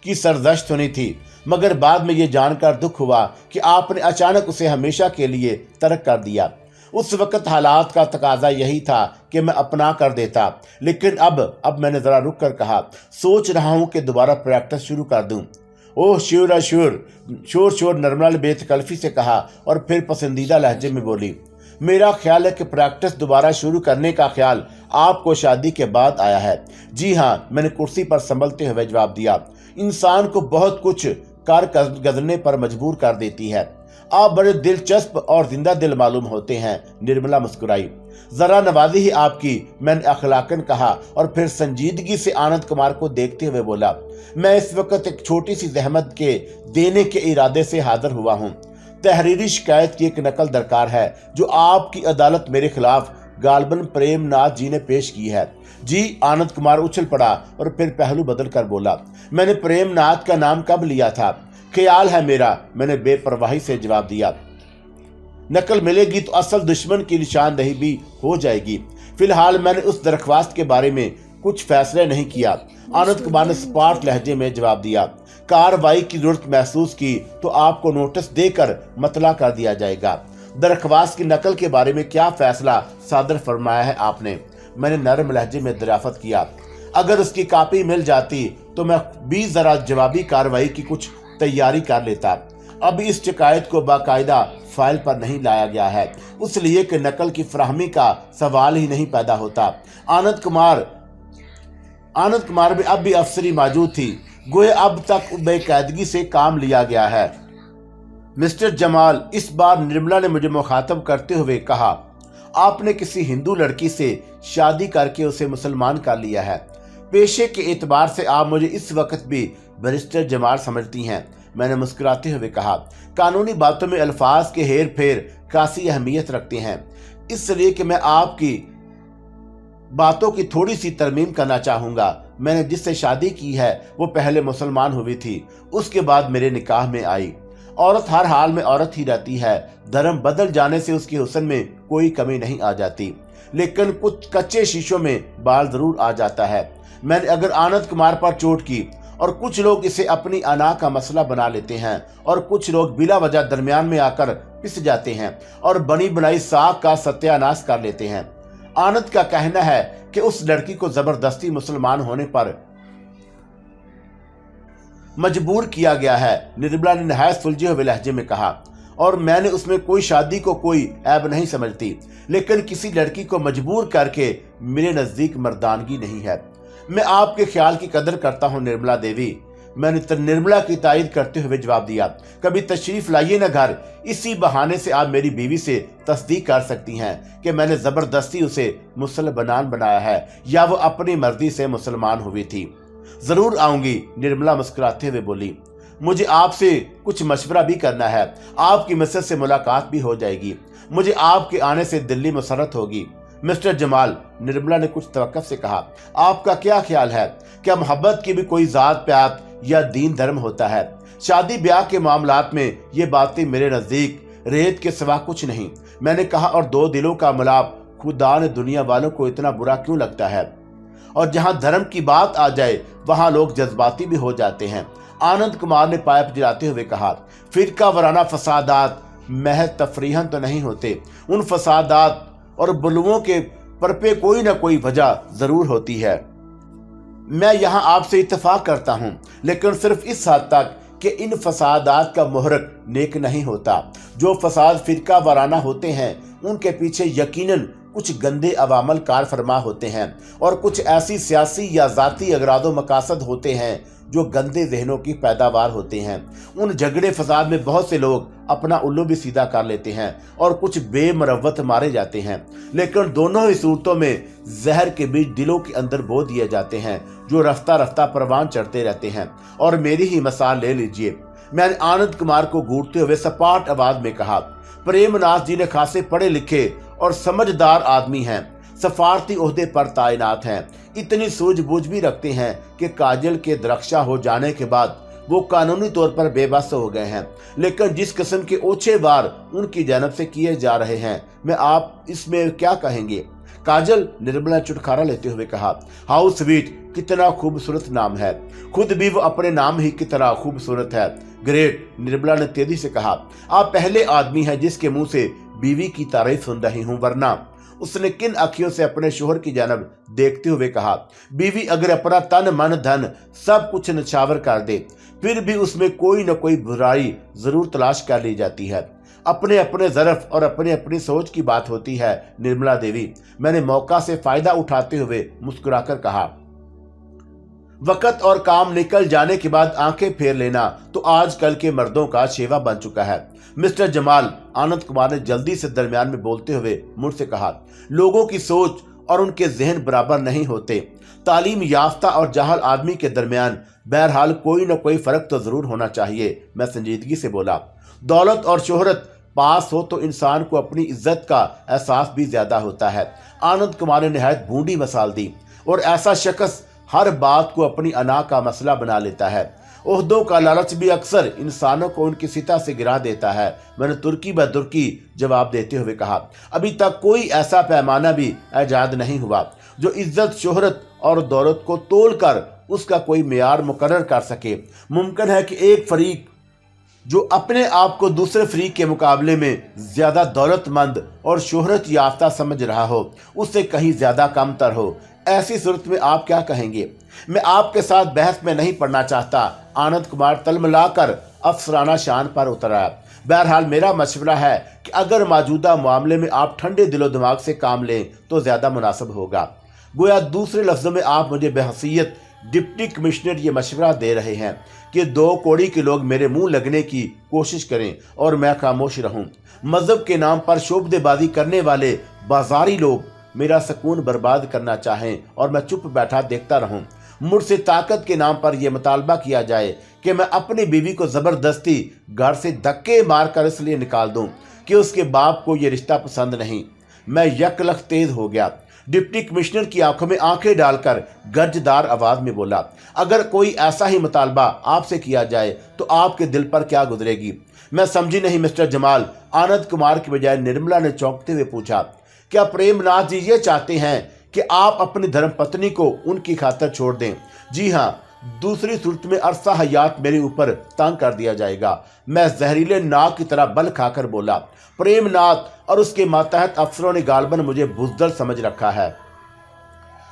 की सरजश सुनी थी, मगर बाद में ये जानकर दुख हुआ कि आपने अचानक उसे हमेशा के लिए तर्क कर दिया। उस वक्त हालात का तकाजा यही था कि मैं अपना कर देता, लेकिन अब मैंने जरा रुक कर कहा, सोच रहा हूं कि दोबारा प्रैक्टिस शुरू कर दूं। ओह श्योर शोर निर्मला ने बेतकल्फी से कहा और फिर पसंदीदा लहजे में बोली, मेरा ख्याल है कि प्रैक्टिस दोबारा शुरू करने का ख्याल आपको शादी के बाद आया है। जी हाँ, मैंने कुर्सी पर संभलते हुए जवाब दिया। इंसान को बहुत कुछ कर गजरने पर मजबूर कर देती है। आप बड़े दिलचस्प और जिंदा दिल मालूम होते हैं, निर्मला मुस्कुराई। जरा नवाजी ही आपकी, मैंने अखलाकन कहा और फिर संजीदगी से आनंद कुमार को देखते हुए बोला, मैं इस वक्त एक छोटी सी जहमत के देने के इरादे से हाजिर हुआ हूँ। तहरीरी शिकायत की एक नकल दरकार है जो आपकी अदालत मेरे खिलाफ गालबन प्रेमनाथ जी ने पेश की है। जी, आनंद कुमार उछल पड़ा और फिर पहलू बदल कर बोला, मैंने प्रेमनाथ का नाम कब लिया था? ख्याल है मेरा, मैंने बेपरवाही से जवाब दिया। नकल मिलेगी तो असल दुश्मन की निशानदेही भी हो जाएगी। फिलहाल मैंने उस दरख्वास्त के बारे में कुछ फैसले नहीं किया, आनंद कुमार ने स्पार्ट लहजे में जवाब दिया। कार्रवाई की जरूरत महसूस की तो आपको नोटिस देकर मतला कर दिया जाएगा। दरख्वास्त की नकल के बारे में क्या फैसला सादर फरमाया है आपने? मैंने नरम लहजे में दरियाफ्त किया। अगर उसकी कापी मिल जाती तो मैं भी जरा जवाबी कार्रवाई की कुछ तैयारी कर लेता। अब इस शिकायत को बाकायदा फाइल पर नहीं लाया गया है, इसलिए कि नकल की फराहमी का सवाल ही नहीं पैदा होता। आनंद कुमार में अब भी अफसरी मौजूद थी, गोया अब तक बेकायदगी से काम लिया गया है। मिस्टर जमाल, इस बार निर्मला ने मुझे मुखातब करते हुए कहा, आपने किसी हिंदू लड़की से शादी करके उसे मुसलमान कर लिया है। पेशे के एतबार से आप मुझे इस वक्त भी बैरिस्टर जमाल समझती हैं। मैंने मुस्कुराते हुए कहा, कानूनी बातों में अल्फाज के हेर फेर खासी अहमियत रखते हैं, इसलिए कि मैं आपकी बातों की थोड़ी सी तरमीम करना चाहूंगा। मैंने जिससे शादी की है वो पहले मुसलमान हुई थी, उसके बाद मेरे निकाह में आई। औरत हर हाल में औरत ही रहती है, धर्म बदल जाने से उसके हुस्न में कोई कमी नहीं आ जाती, लेकिन कुछ कच्चे शीशों में बाल जरूर आ जाता है। मैंने अगर आनंद कुमार पर चोट की, और कुछ लोग इसे अपनी अना का मसला बना लेते हैं और कुछ लोग बिला वजह दरमियान में आकर पिस जाते हैं और बनी बनाई साख का सत्यानाश कर लेते हैं। आनंद का कहना है कि उस लड़की को जबरदस्ती मुसलमान होने पर मजबूर किया गया है, निर्मला ने नहायत सुलझे हुए लहजे में कहा, और मैंने उसमें कोई शादी को कोई ऐब नहीं समझती, लेकिन किसी लड़की को मजबूर करके मेरे नजदीक मर्दानगी नहीं है। मैं आपके ख्याल की कदर करता हूं निर्मला देवी, मैंने निर्मला की तायद करते हुए जवाब दिया। कभी तशरीफ लाइए ना घर, इसी बहाने से आप मेरी बीवी से तस्दीक कर सकती हैं कि मैंने जबरदस्ती उसे मुसलमान बनाया है या वो अपनी मर्जी से मुसलमान हुई थी। जरूर आऊंगी, निर्मला मुस्कुराते हुए बोली। मुझे आपसे कुछ मशवरा भी करना है, आपकी मिसेज से मुलाकात भी हो जाएगी। मुझे आपके आने से दिल्ली मुसरत होगी। मिस्टर जमाल, निर्मला ने कुछ तवक्कुफ से कहा, आपका क्या ख्याल है? क्या मोहब्बत की भी कोई जात पात या दीन धर्म होता है? शादी ब्याह के मामलात में ये बातें मेरे नजदीक रेत के सिवा कुछ नहीं। मैंने कहा, और दो दिलों का मिलाप खुदा ने दुनिया वालों को इतना बुरा क्यों लगता है? और जहां धर्म की बात आ जाए वहां लोग जज्बाती भी हो जाते हैं। आनंद कुमार ने पाइप जलाते हुए कहा, फिरका वराना फसादात महज तफरीहन तो नहीं होते, उन फसादात और बुलुओं के परपे कोई ना कोई वजह जरूर होती है। मैं यहाँ आपसे इत्तेफाक करता हूँ, लेकिन सिर्फ इस हद तक कि इन फसादात का मुहर्रिक नेक नहीं होता। जो फसाद फिरका वाराना होते हैं उनके पीछे यकीनन कुछ गंदे अवामल कार फरमा होते हैं और कुछ ऐसी सियासी या ज़ाती अगरादो मकासद होते हैं जो गंदे जहनों की पैदावार होते हैं। उन झगड़े फसाद में बहुत से लोग अपना उल्लू भी सीधा कर लेते हैं और कुछ बेमरवत मारे जाते हैं, लेकिन दोनों ही सूरतों में जहर के बीज दिलों के अंदर बो दिए जाते हैं जो रफ्ता रफ्ता परवान चढ़ते रहते हैं। और मेरी ही मिसाल ले लीजिए। मैंने आनंद कुमार को घूरते हुए सपाट आवाज में कहा, प्रेमनाथ जी ने खासे पढ़े लिखे और समझदार आदमी हैं, सफारती ओहदे पर तैनात हैं, इतनी सूझबूझ भी रखते हैं कि काजल के दरख्शा हो जाने के बाद वो कानूनी तौर पर बेबस हो गए हैं, लेकिन जिस किस्म के ओछे वार उनकी जानब से किए जा रहे हैं, मैं आप इसमें क्या कहेंगे? काजल, निर्मला चुटकारा लेते हुए कहा, हाउ स्वीट, कितना खूबसूरत नाम है, खुद भी वो अपने नाम ही की तरह खूबसूरत है। ग्रेट, निर्मला ने तेजी से कहा, आप पहले आदमी हैं जिसके मुंह से बीवी की तारीफ सुन रही हूँ, वरना उसने किन अखियों से अपने शोहर की जानब देखते हुए कहा, बीवी अगर अपना तन मन धन सब कुछ नछावर कर दे फिर भी उसमें कोई न कोई बुराई जरूर तलाश कर ली जाती है। अपने अपने ज़रफ और अपनी अपनी सोच की बात होती है निर्मला देवी, मैंने मौका से फायदा उठाते हुए मुस्कुराकर कहा। वक्त और काम निकल जाने के बाद आंखें फेर लेना तो आजकल के मर्दों का शेवा बन चुका है। मिस्टर जमाल, आनंद कुमार ने जल्दी से दरमियान में बोलते हुए मुझसे कहा, लोगों की सोच और उनके जहन बराबर नहीं होते। तालीम याफ्ता और जाहल आदमी के दरमियान बहरहाल कोई न कोई फर्क तो जरूर होना चाहिए। मैं संजीदगी से बोला, दौलत और शोहरत पास हो तो इंसान को अपनी इज्जत का एहसास भी ज्यादा होता है। आनंद कुमार ने निहायत बूढ़ी मिसाल दी, और ऐसा शख्स हर बात को अपनी अना का मसला बना लेता है। ओहदों का लालच भी अक्सर इंसानों को उनकी सिता से गिरा देता है। मैंने तुर्की ब तुर्की जवाब देते हुए कहा, अभी तक कोई ऐसा पैमाना भी ऐजाद नहीं हुआ जो इज्जत, शोहरत और दौलत को तोल कर उसका कोई मेयार मुकर्रर कर सके। मुमकिन है कि एक फरीक जो अपने आप को दूसरे फरीक के मुकाबले में ज्यादा दौलतमंद और शोहरत याफ्ता समझ रहा हो, उससे कहीं ज्यादा कमतर हो। ऐसी सूरत में आप क्या कहेंगे? मैं आपके साथ बहस में नहीं पड़ना चाहता। आनंद कुमार तलमलाकर अफसराना शान पर उतर आया। बहरहाल मेरा मशवरा है कि अगर मौजूदा मामले में आप ठंडे दिलो दिमाग से काम लें तो ज्यादा मुनासिब होगा। गोया दूसरे लफ्जों में आप मुझे बेहसीयत डिप्टी कमिश्नर ये मशवरा दे रहे हैं कि दो कौड़ी के लोग मेरे मुंह लगने की कोशिश करें और मैं खामोश रहूं। मजहब के नाम पर शोबदेबाजी करने वाले बाजारी लोग मेरा सुकून बर्बाद करना चाहें और मैं चुप बैठा देखता रहूं। मुझसे ताकत के नाम पर यह मुतालबा किया जाए कि मैं अपनी बीवी को जबरदस्ती घर से धक्के मारकर इसलिए निकाल दूं कि उसके बाप को यह रिश्ता पसंद नहीं। मैं यकलख तेज हो गया। डिप्टी कमिश्नर की आंखों में आंखें डालकर गर्जदार आवाज में बोला, अगर कोई ऐसा ही मुतालबा आपसे किया जाए तो आपके दिल पर क्या गुजरेगी? मैं समझी नहीं मिस्टर जमाल, आनंद कुमार की बजाय निर्मला ने चौंकते हुए पूछा, क्या प्रेमनाथ जी ये चाहते हैं कि आप अपनी धर्मपत्नी को उनकी खातिर छोड़ दें? जी हाँ, दूसरी सूरत में अरसा हयात मेरे ऊपर तंग कर दिया जाएगा। मैं जहरीले नाक की तरह बल खाकर बोला, प्रेमनाथ और उसके मातहत अफसरों ने गालबन मुझे बुजदल समझ रखा है।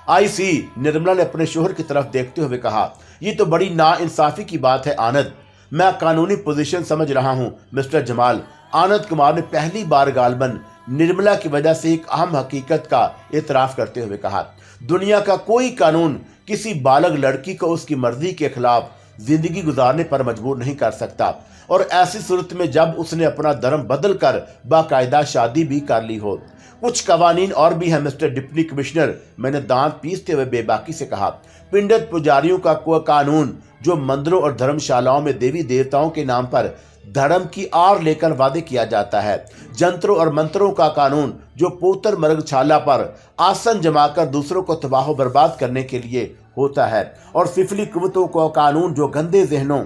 आई सी, निर्मला ने अपने शोहर की तरफ देखते हुए कहा, ये तो बड़ी नाइंसाफी की बात है आनंद। मैं कानूनी पोजीशन समझ रहा हूं मिस्टर जमाल। आनंद कुमार ने पहली बार गालबन निर्मला की वजह से एक अहम हकीकत का एतराफ करते हुए कहा, दुनिया का कोई कानून किसी बालग लड़की को उसकी मर्जी के खिलाफ जिंदगी गुजारने पर मजबूर नहीं कर सकता, और ऐसी सूरत में जब उसने अपना धर्म बदल कर बाकायदा शादी भी कर ली हो। कुछ कवानीन और भी है मिस्टर डिप्टी कमिश्नर, मैंने दांत पीसते हुए बेबाकी से कहा। पिंडत पुजारियों का कानून जो मंदिरों और धर्मशालाओं में देवी देवताओं के नाम पर धर्म की आड़ लेकर वादे किया जाता है। जंत्रों और मंत्रों का कानून जो पोतर मरगछाला पर आसन जमाकर दूसरों को तबाह बर्बाद करने के लिए होता है, और फिफली कुव्वतों का कानून जो गंदे जहनों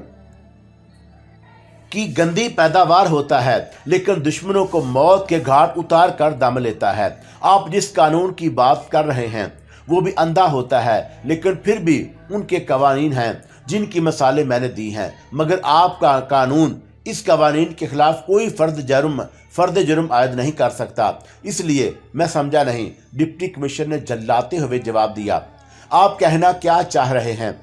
की गंदी पैदावार होता है लेकिन दुश्मनों को मौत के घाट उतार कर दम लेता है। आप जिस कानून की बात कर रहे हैं वो भी अंधा होता है, लेकिन फिर भी उनके कवानीन हैं जिन की मिसालें मैंने दी हैं, मगर आपका कानून इस कवानीन के खिलाफ कोई फर्द जुर्म आयद नहीं कर सकता। इसलिए मैं समझा नहीं। डिप्टी कमिश्नर ने झल्लाते हुए जवाब दिया, आप कहना क्या चाह रहे हैं?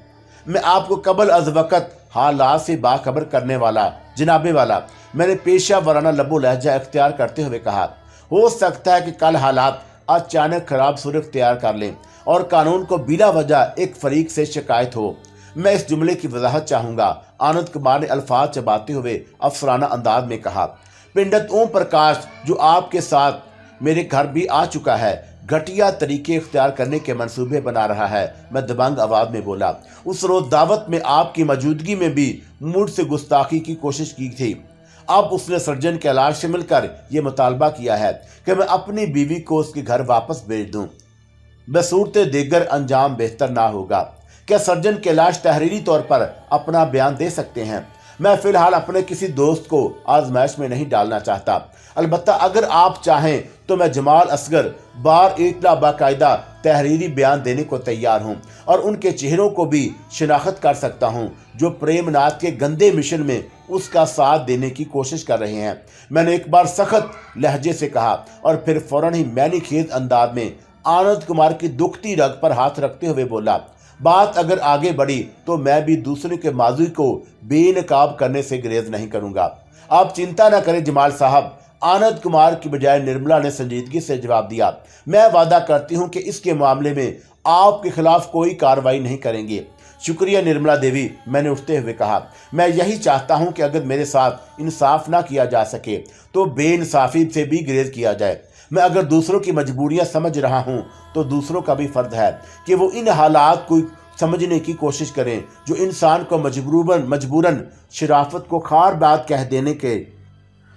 मैं आपको कबल अज वक़्त हालात से बाखबर करने वाला जनाबे वाला, मैंने पेशा वराना लबो लहजा इख्तियार करते हुए कहा। हो सकता है कि कल हालात अचानक खराब सूरत इख्तियार कर लें और कानून को बिला वजह एक फरीक से शिकायत हो। मैं इस जुमले की वजाहत चाहूँगा। आनंद कुमार ने अल्फाज चबाते हुए अफसराना अंदाज में कहा। पंडित ओम प्रकाश जो आपके साथ मेरे घर भी आ चुका है, घटिया तरीके इख्तियार करने के मंसूबे बना रहा है। मैं दबंग आवाज में बोला। उस रोज दावत में आपकी मौजूदगी में भी मुझसे गुस्ताखी की कोशिश की थी। अब उसने सर्जन कैलाश से मिलकर यह मुतालबा किया है कि मैं अपनी बीवी को उसके घर वापस भेज दूं। बसूरत देगर अंजाम बेहतर ना होगा। क्या सर्जन कैलाश तहरीरी तौर पर अपना बयान दे सकते हैं? मैं फिलहाल अपने किसी दोस्त को आजमाइश में नहीं डालना चाहता। अलबत्ता अगर आप चाहें तो मैं जमाल असगर बार इतला बाकायदा तहरीरी बयान देने को तैयार हूं और उनके चेहरों को भी शिनाख्त कर सकता हूं जो प्रेमनाथ के गंदे मिशन में उसका साथ देने की कोशिश कर रहे हैं। मैंने एक बार सख्त लहजे से कहा और फिर फौरन ही मैंने खेद अंदाज में आनंद कुमार की दुखती रग पर हाथ रखते हुए बोला, बात अगर आगे बढ़ी तो मैं भी दूसरे के माजी को बेनकाब करने से गुरेज नहीं करूंगा। आप चिंता न करें जमाल साहब। आनंद कुमार की बजाय निर्मला ने संजीदगी से जवाब दिया, मैं वादा करती हूं कि इसके मामले में आपके खिलाफ कोई कार्रवाई नहीं करेंगे। शुक्रिया निर्मला देवी, मैंने उठते हुए कहा। मैं यही चाहता हूं कि अगर मेरे साथ इंसाफ ना किया जा सके तो बेइंसाफी से भी गुरेज किया जाए। मैं अगर दूसरों की मजबूरियां समझ रहा हूं तो दूसरों का भी फर्ज है कि वो इन हालात को समझने की कोशिश करें जो इंसान को मजबूरन शराफत को खार बात कह देने के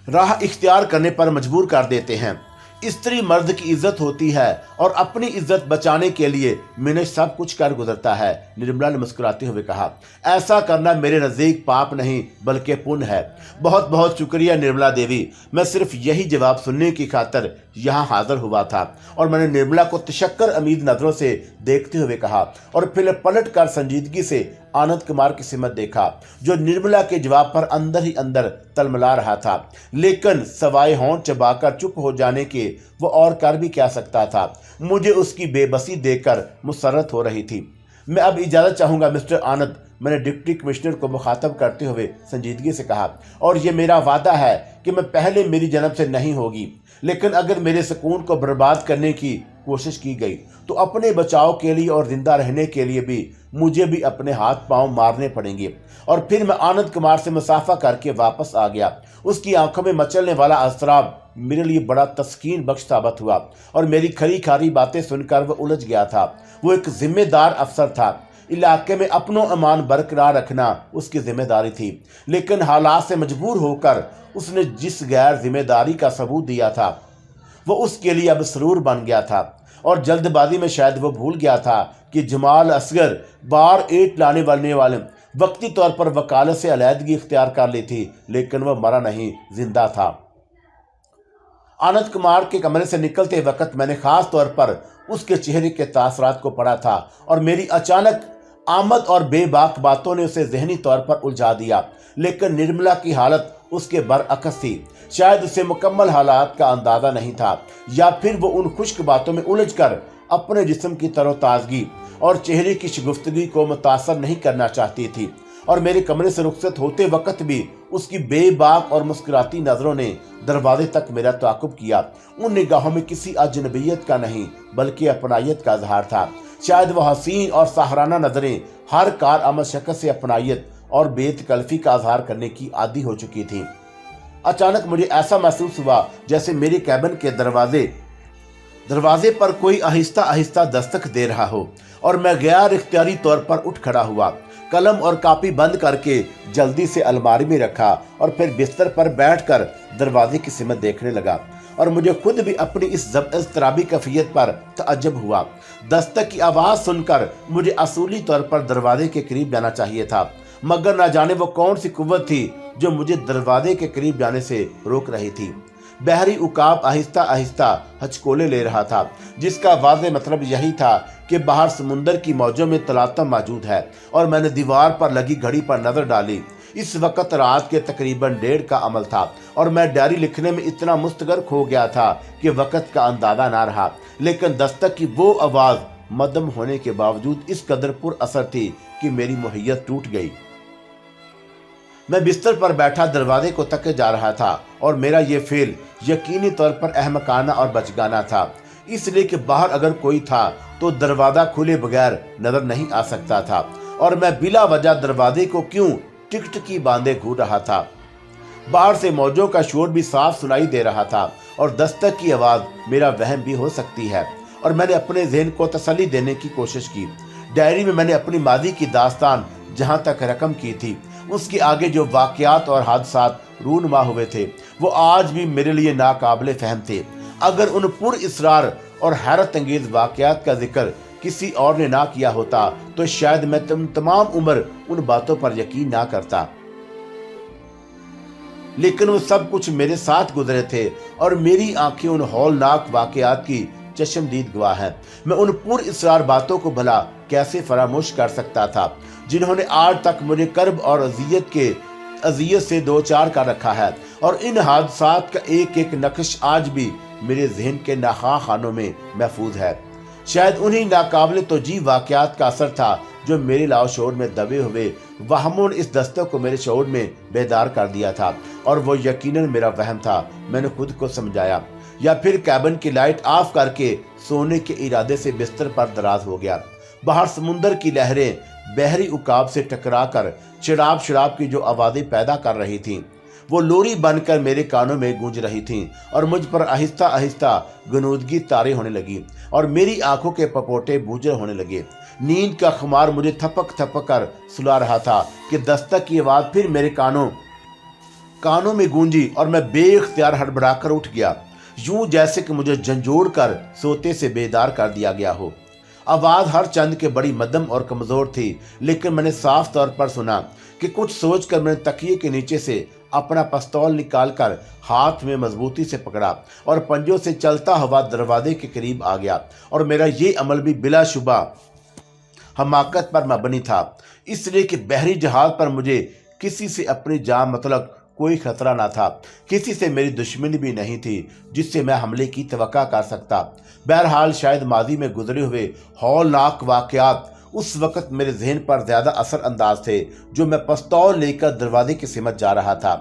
राह इख्तियार करने पर मजबूर कर देते हैं। स्त्री मर्द की इज्जत होती है और अपनी इज्जत बचाने के लिए मैंने सब कुछ कर गुजरता है। निर्मला ने मुस्कुराते हुए कहा, ऐसा करना मेरे नज़दीक पाप नहीं बल्कि पुण्य है। बहुत बहुत शुक्रिया निर्मला देवी। मैं सिर्फ यही जवाब सुनने की खातिर यहाँ हाजिर हुआ था। और मैंने निर्मला को तशक्कर अमीद नजरों से देखते हुए कहा और फिर पलट कर संजीदगी से आनंद कुमार की सिमत देखा जो निर्मला के जवाब पर अंदर ही अंदर तलमला रहा था, लेकिन सवाए होंठ चबाकर चुप हो जाने के वो और कर भी क्या सकता था। मुझे उसकी बेबसी देखकर मुसर्रत हो रही थी। मैं अब इजाज़त चाहूँगा मिस्टर आनंद, मैंने डिप्टी कमिश्नर को मुखातब करते हुए संजीदगी से कहा, और ये मेरा वादा है कि मैं पहले मेरी जन्म से नहीं होगी, लेकिन अगर मेरे सुकून को बर्बाद करने की कोशिश की गई तो अपने बचाव के लिए और जिंदा रहने के लिए भी मुझे भी अपने हाथ पांव मारने पड़ेंगे। और फिर मैं आनंद कुमार से मुसाफा करके वापस आ गया। उसकी आंखों में मचलने वाला असराब मेरे लिए बड़ा तस्कीन बख्श साबित हुआ और मेरी खरी खारी बातें सुनकर वह उलझ गया था। वो एक जिम्मेदार अफसर था। इलाके में अपनो अमान बरकरार रखना उसकी जिम्मेदारी थी, लेकिन हालात से मजबूर होकर उसने जिस गैर जिम्मेदारी का सबूत दिया था वो उसके लिए अब सरूर बन गया था। और जल्दबाजी में शायद वो भूल गया था कि जमाल असगर बार ईंट लाने वाले वक्ती तौर पर वकालत से अलहदगी इख्तियार कर ली थी, लेकिन वह मरा नहीं, जिंदा था। आनंद कुमार के कमरे से निकलते वक्त मैंने खास तौर पर उसके चेहरे के तासरात को पढ़ा था और मेरी अचानक आमद और बेबाक बातों ने उसे जहनी तौर पर उलझा दिया। लेकिन निर्मला की हालत उसके बरअक्स थी। शायद उसे मुकम्मल हालात का अंदाजा नहीं था, या फिर वो उन खुश्क बातों में उलझकर अपने जिस्म की तरोताजगी और चेहरे की शगुफ्तगी को मुतासर नहीं करना चाहती थी। और मेरे कमरे से रुखसत होते वक्त भी उसकी बेबाक और मुस्कुराती नजरों ने दरवाजे तक मेरा ताकुब किया। उन निगाहों में किसी अजनबियत का नहीं बल्कि अपनायत का इजहार था। शायद वह हसीन और सहाराना नजरें हर कार आमद शक्ल से अपनायत और बेतकल्फी का इजहार करने की आदी हो चुकी थी। अचानक मुझे ऐसा महसूस हुआ जैसे मेरे कैबिन के दरवाजे पर कोई आहिस्ता आहिस्ता दस्तक दे रहा हो और मैं गैर इख्तियारी तौर पर उठ खड़ा हुआ। कलम और कापी बंद करके जल्दी से अलमारी में रखा और फिर बिस्तर पर बैठकर दरवाजे की सिमत देखने लगा। और मुझे खुद भी अपनी इस इज़्तिराबी कैफियत पर तअज्जुब हुआ। दस्तक की आवाज़ सुनकर मुझे असूली तौर पर दरवाजे के करीब जाना चाहिए था, मगर न जाने वो कौन सी कुव्वत थी जो मुझे दरवाजे के करीब जाने से रोक रही थी। बहरी उकाब आहिस्ता आहिस्ता हचकोले ले रहा था, जिसका वाज़ेह मतलब यही था कि बाहर समुंदर की मौजों में तलातम मौजूद है। और मैंने दीवार पर लगी घड़ी पर नजर डाली। इस वक्त रात के तकरीबन 1:30 का अमल था और मैं डायरी लिखने में इतना मुस्तगर्क हो गया था कि वक्त का अंदाजा ना रहा। लेकिन दस्तक की वो आवाज मदम होने के बावजूद इस कदर पुर असर थी कि मेरी मुहैयत टूट गई। मैं बिस्तर पर बैठा दरवाजे को तके जा रहा था और मेरा ये फेल यकीनी तौर पर अहमकाना और बचगाना था, इसलिए कि बाहर अगर कोई था तो दरवाजा खुले बगैर नजर नहीं आ सकता था और मैं बिला वजह दरवाजे को क्यों टिकटकी बांधे घूर रहा था। बाहर से मौजों का शोर भी साफ सुनाई दे रहा था और दस्तक की आवाज मेरा वहम भी हो सकती है। और मैंने अपने ज़हन को तसल्ली देने की कोशिश की। डायरी में मैंने अपनी मादी की दास्तान जहां तक रकम की थी, उसके आगे जो वाक़यात और हादसात रूनुमा हुए थे वो आज भी मेरे लिए नाकाबिले फहम थे। अगर उन पुर इसरार और हैरत अंगेज वाक़यात का जिक्र किसी और ने ना किया होता तो शायद मैं तमाम उम्र उन बातों पर यकीन ना करता। लेकिन वो सब कुछ मेरे साथ गुजरे थे और मेरी आंखें उन हौलनाक वाक़यात की चश्मदीद गवाह हैं। मैं उन पुर इसरार बातों को भला कैसे फरामोश कर सकता था जिन्होंने आज तक मुझे कर्ब और अजियत से दो चार कर रखा है। और इन हादसात का एक एक नक्श आज भी मेरे जहन के नाखा खानों में महफूज है। शायद उन्हीं नाकाबिले तोजी वाक़यात का असर था जो मेरे लाशोर में दबे हुए वहमों ने इस दस्तक को मेरे शऊर में बेदार कर दिया था। और वो यकीनन मेरा वहम था। मैंने खुद को समझाया या फिर कैबिन की लाइट ऑफ करके सोने के इरादे से बिस्तर पर दराज हो गया। बाहर समुंदर की लहरें बहरी उकाब से टकराकर शराब की जो आवाज़ें पैदा कर रही थीं वो लोरी बनकर मेरे कानों में गूंज रही थीं और मुझ पर आहिस्ता आहिस्ता गनूदगी तारे होने लगी और मेरी आंखों के पपोटे बूझे होने लगे। नींद का खुमार मुझे थपक थपक कर सुला रहा था कि दस्तक की आवाज़ फिर मेरे कानों में गूंजी और मैं बेइख्तियार हड़बड़ाकर उठ गया, यूं जैसे कि मुझे झंझोड़ कर सोते से बेदार कर दिया गया हो। आवाज़ हर चंद के बड़ी मध्यम और कमज़ोर थी, लेकिन मैंने साफ तौर पर सुना कि कुछ सोचकर मैंने तकिए के नीचे से अपना पिस्तौल निकालकर हाथ में मजबूती से पकड़ा और पंजों से चलता हुआ दरवाजे के करीब आ गया। और मेरा ये अमल भी बिलाशुबा हमाकत पर मबनी था, इसलिए कि बहरी जहाज पर मुझे किसी से अपनी जान मतलब कोई खतरा ना था। किसी से मेरी दुश्मनी भी नहीं थी जिससे मैं हमले की तवक्का कर सकता। बहरहाल शायद माजी में गुजरे हुए हौलनाक वाक़यात उस वक़्त मेरे जहन पर ज़्यादा असर अंदाज थे जो मैं पिस्तौल लेकर दरवाजे की सिमत जा रहा था।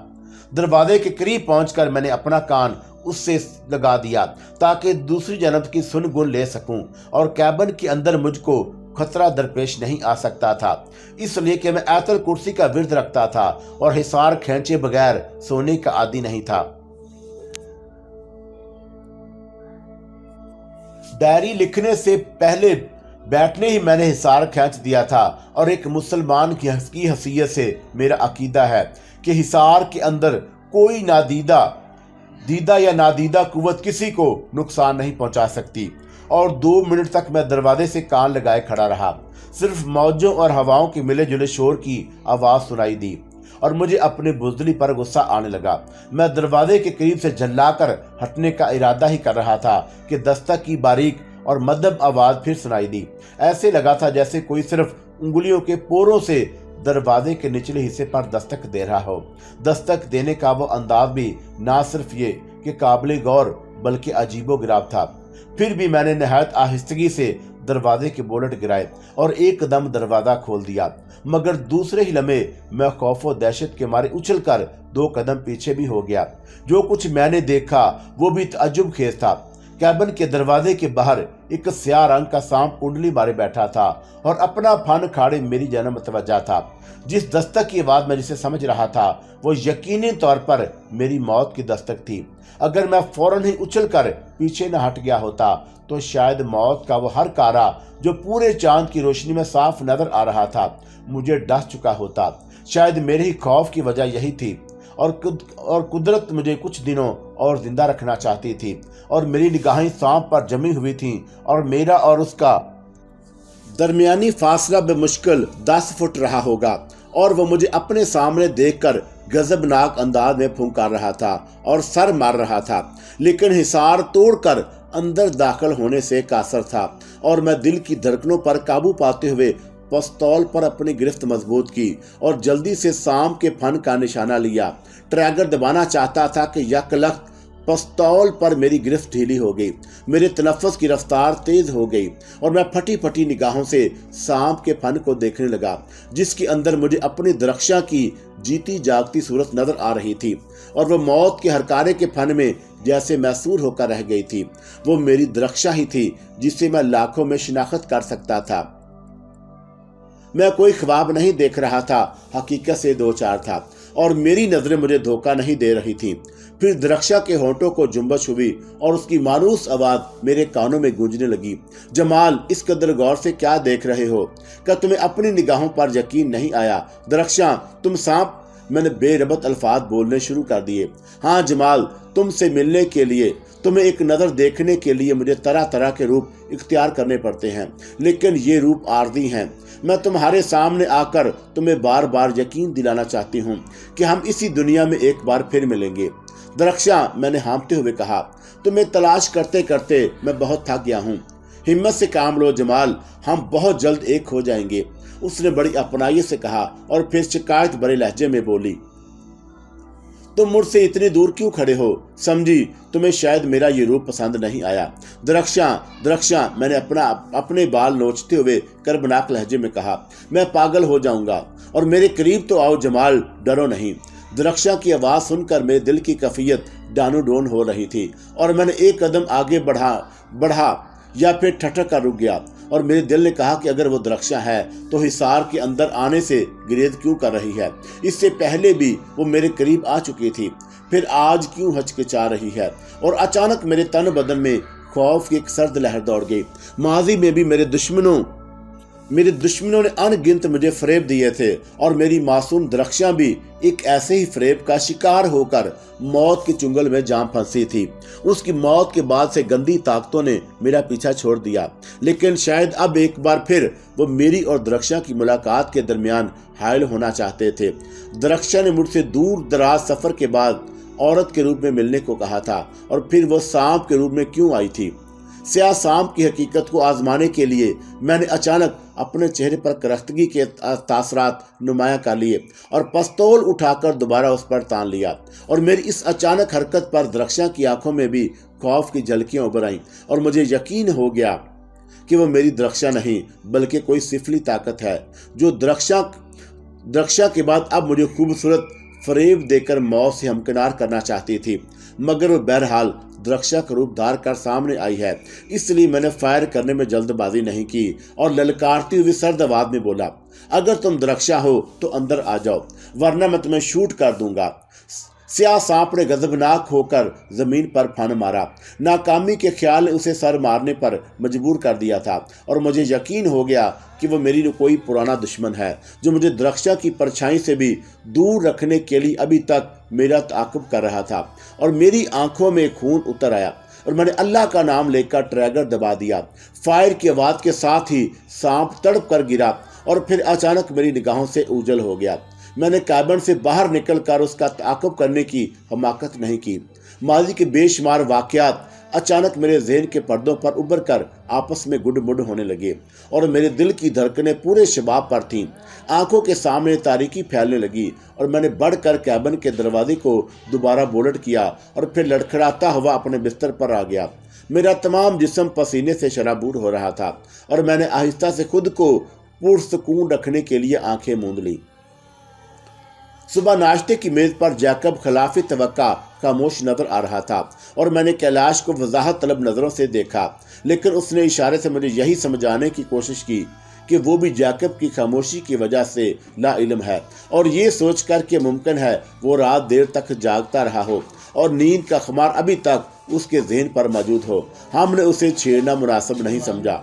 दरवाजे के करीब पहुंचकर मैंने अपना कान उससे लगा दिया ताकि दूसरी जानब की सुन गुन ले सकूं और कैबिन के अंदर मुझको खतरा दरपेश नहीं आ सकता था, इसलिए कि मैं आयतुल कुर्सी का विर्द रखता था और हिसार खींचे बगैर सोने का आदी नहीं था। डायरी लिखने से पहले बैठने ही मैंने हिसार खींच दिया था और एक मुसलमान की हैसियत से मेरा अकीदा है कि हिसार के अंदर कोई दीदा या नादीदा कुव्वत किसी को नुकसान नहीं पहुंचा सकती। और 2 मिनट तक मैं दरवाजे से कान लगाए खड़ा रहा। सिर्फ मौजों और हवाओं के मिले जुले शोर की आवाज़ सुनाई दी और मुझे अपनी बुज़दिली पर गुस्सा आने लगा। मैं दरवाजे के करीब से झल्लाकर हटने का इरादा ही कर रहा था कि दस्तक की बारीक और मध्यम आवाज़ फिर सुनाई दी। ऐसे लगा था जैसे कोई सिर्फ उंगलियों के पोरों से दरवाजे के निचले हिस्से पर दस्तक दे रहा हो। दस्तक देने का वो अंदाज भी ना सिर्फ ये कि काबिल गौर बल्कि अजीबोगरीब था। फिर भी मैंने नहायत आहिस्तगी से दरवाजे के बोनट गिराए और एकदम दरवाजा खोल दिया, मगर दूसरे ही लम्हे मैं खौफ और दहशत के मारे उछलकर 2 कदम पीछे भी हो गया। जो कुछ मैंने देखा वो भी ताज्जुब खेज था। कैबिन के दरवाजे के बाहर एक स्याह रंग का सांप कुंडली मारे बैठा था और अपना फन खाड़े मेरी जानब मतवज्जा था। जिस दस्तक की आवाज़ मैं जिसे समझ रहा था वो यकीनी तौर पर मेरी मौत की दस्तक थी। अगर मैं फौरन ही उछलकर पीछे न हट गया होता तो शायद मौत का वो हर कारा जो पूरे चांद की रोशनी में साफ नजर आ रहा था मुझे डस चुका होता। शायद मेरे ही खौफ की वजह यही थी और कुदरत मुझे कुछ दिनों और जिंदा रखना चाहती थी और मेरी निगाहें सांप पर जमी हुई थीं और मेरा और उसका दरमियानी फासला बेमुश्किल 10 फुट रहा होगा और वो मुझे अपने सामने देखकर गजबनाक अंदाज में फुंकार रहा था और सर मार रहा था, लेकिन हिसार तोड़कर अंदर दाखिल होने से कासर था और मैं दिल की धड़कनों पर काबू पाते हुए पिस्तौल पर अपनी गिरफ्त मजबूत की और जल्दी से सांप के फन का निशाना लिया। ट्रैगर दबाना चाहता था कि यकलख्त पिस्तौल पर मेरी गिरफ्त ढीली हो गई, मेरे तनफ्फुस की रफ्तार तेज हो गई और मैं फटी फटी निगाहों से सांप के फन को देखने लगा, जिसके अंदर मुझे अपनी दरख्शां की जीती जागती सूरत नजर आ रही थी और वो मौत के हरकारे के फन में जैसे मैसूर होकर रह गई थी। वो मेरी दरख्शां ही थी जिसे मैं लाखों में शिनाख्त कर सकता था। मैं कोई ख्वाब नहीं देख रहा था, हकीकत से दो चार था और मेरी नजरें मुझे धोखा नहीं दे रही थी। फिर दरख्शा के होंठों को जुम्बश हुई और उसकी मानूस आवाज मेरे कानों में गूंजने लगी। जमाल, इस कदर गौर से क्या देख रहे हो? क्या तुम्हें अपनी निगाहों पर यकीन नहीं आया? दरख्शा, तुम सांप? मैंने बेरबत अल्फाज बोलने शुरू कर दिए। हाँ जमाल, तुमसे मिलने के लिए, तुम्हें एक नज़र देखने के लिए मुझे तरह तरह के रूप इख्तियार करने पड़ते हैं, लेकिन ये रूप आर्जी हैं। मैं तुम्हारे सामने आकर तुम्हें बार बार यकीन दिलाना चाहती हूँ कि हम इसी दुनिया में एक बार फिर मिलेंगे। दरख्शा, मैंने हाँफते हुए कहा, तुम्हें तलाश करते करते मैं बहुत थक गया हूँ। हिम्मत से काम लो जमाल, हम बहुत जल्द एक हो जाएंगे, उसने बड़ी अपनाई से कहा और फिर शिकायत भरे लहजे में बोली, तुम मुझसे इतनी दूर क्यों खड़े हो? समझी, तुम्हें शायद मेरा ये रूप पसंद नहीं आया। दरख्शा, मैंने अपने बाल नोचते हुए कर्बनाक लहजे में कहा, मैं पागल हो जाऊंगा और मेरे करीब तो आओ जमाल, डरो नहीं। दरख्शा की आवाज सुनकर मेरे दिल की कैफियत डानोडोन हो रही थी और मैंने एक कदम आगे बढ़ा या फिर ठठक कर रुक गया और मेरे दिल ने कहा कि अगर वो दरख्शा है तो हिसार के अंदर आने से गुरेज क्यों कर रही है? इससे पहले भी वो मेरे करीब आ चुकी थी, फिर आज क्यों हचकिचा रही है? और अचानक मेरे तन बदन में खौफ की एक सर्द लहर दौड़ गई। माजी में भी मेरे दुश्मनों ने अनगिनत मुझे फरेब दिए थे और मेरी मासूम दरख्शां भी एक ऐसे ही फरेब का शिकार होकर मौत के चुंगल में जाम फंसी थी। उसकी मौत के बाद से गंदी ताकतों ने मेरा पीछा छोड़ दिया, लेकिन शायद अब एक बार फिर वो मेरी और दरख्शां की मुलाकात के दरमियान हायल होना चाहते थे। दरख्शां ने मुझसे दूर दराज सफर के बाद औरत के रूप में मिलने को कहा था और फिर वो सांप के रूप में क्यों आई थी? स्याह सांप की हकीकत को आजमाने के लिए मैंने अचानक अपने चेहरे पर करख्तगी के तासरात नुमाया कर लिए और पिस्तौल उठाकर दोबारा उस पर तान लिया और मेरी इस अचानक हरकत पर दरख्शा की आंखों में भी खौफ की झलकियां उभर आईं और मुझे यकीन हो गया कि वो मेरी दरख्शा नहीं बल्कि कोई सिफली ताकत है जो दरख्शा के बाद अब मुझे खूबसूरत फरेब देकर मौत से हमकिनार करना चाहती थी, मगर वो बहरहाल दरख्शा का रूप धार कर सामने आई है। इसलिए मैंने फायर करने में जल्दबाजी नहीं की और ललकारती हुई सर्द आवाज में बोला, अगर तुम दरख्शा हो तो अंदर आ जाओ, वरना मैं तुम्हें शूट कर दूंगा। स्याह सांप ने गजबनाक होकर जमीन पर फन मारा। नाकामी के ख्याल ने उसे सर मारने पर मजबूर कर दिया था और मुझे यकीन हो गया कि वो मेरी कोई पुराना दुश्मन है जो मुझे दरख्शा की परछाई से भी दूर रखने के लिए अभी तक मेरा ताक़ुब कर रहा था। और मेरी आंखों में खून उतर आया और मैंने अल्लाह का नाम लेकर ट्रैगर दबा दिया। फायर की आवाज़ के साथ ही सांप तड़प कर गिरा और फिर अचानक मेरी निगाहों से ओझल हो गया। मैंने कैबिन से बाहर निकलकर उसका ताक़ुब करने की हिमाकत नहीं की। माजी के बेशुमार वाक़यात अचानक मेरे ज़हन के पर्दों पर उभर कर आपस में गुडमुड होने लगे और मेरे दिल की धड़कनें पूरे शबाब पर थीं। आंखों के सामने तारीकी फैलने लगी और मैंने बढ़कर कैबिन के दरवाजे को दोबारा बोल्ट किया और फिर लड़खड़ाता हुआ अपने बिस्तर पर आ गया। मेरा तमाम जिस्म पसीने से शराबूर हो रहा था और मैंने आहिस्ता से खुद को पुरसकून रखने के लिए आंखें मूंद ली। सुबह नाश्ते की मेज पर जैकब खिलाफी तवक्का खामोश नजर आ रहा था और मैंने कैलाश को वजाहत तलब नजरों से देखा, लेकिन उसने इशारे से मुझे यही समझाने की कोशिश की कि वो भी जैकब की खामोशी की वजह से लाइल्म है और ये सोच कर कि मुमकिन है वो रात देर तक जागता रहा हो और नींद का खुमार अभी तक उसके ज़हन पर मौजूद हो। हमने उसे छेड़ना मुनासिब नहीं समझा।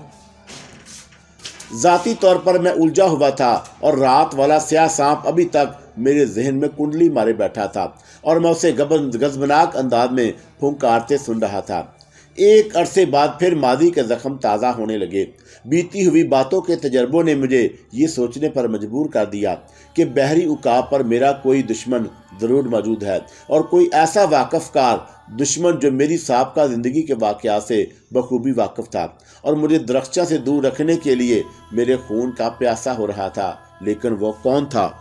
ज़ाती तौर पर मैं उलझा हुआ था और रात वाला स्याह सांप अभी तक मेरे जहन में कुंडली मारे बैठा था और मैं उसे गजबनाक अंदाज में फुंकारते सुन रहा था। एक अरसे बाद फिर मादी के जख्म ताज़ा होने लगे। बीती हुई बातों के तजर्बों ने मुझे ये सोचने पर मजबूर कर दिया कि बहरी उकाब पर मेरा कोई दुश्मन ज़रूर मौजूद है, और कोई ऐसा वाकफ़कार दुश्मन जो मेरी साबका ज़िंदगी के वाक़यात से बखूबी वाकिफ़ था और मुझे दरख्चा से दूर रखने के लिए मेरे खून का प्यासा हो रहा था। लेकिन वो कौन था?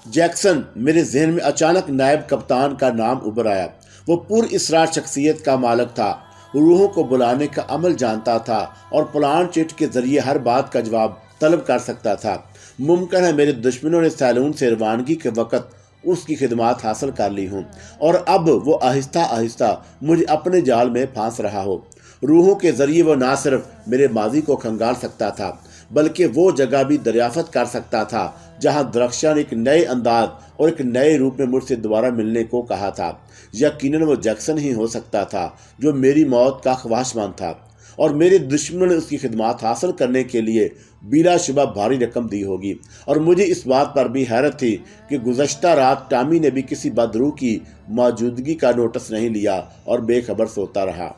जैक्सन। मेरे जहन में अचानक नायब कप्तान का नाम उभर आया। वो पुरअसरार शख्सियत का मालिक था, रूहों को बुलाने का अमल जानता था और प्लान चिट के जरिए हर बात का जवाब तलब कर सकता था। मुमकिन है मेरे दुश्मनों ने सैलून से रवानगी के वक़्त उसकी खिदमात हासिल कर ली हूँ और अब वो आहिस्ता आहिस्ता मुझे अपने जाल में फांस रहा हो। रूहों के जरिए वो ना सिर्फ मेरे माजी को खंगाल सकता था, बल्कि वो जगह भी दरियाफ्त कर सकता था जहां दरख्शां ने एक नए अंदाज और एक नए रूप में मुझसे दोबारा मिलने को कहा था। यकीनन वो जैक्सन ही हो सकता था जो मेरी मौत का ख्वाहिशमंद था, और मेरे दुश्मनों ने उसकी खिदमत हासिल करने के लिए बिलाशुबा भारी रकम दी होगी। और मुझे इस बात पर भी हैरत थी कि गुज़श्ता रात टॉमी ने भी किसी बदरूह की मौजूदगी का नोटिस नहीं लिया और बेखबर सोता रहा।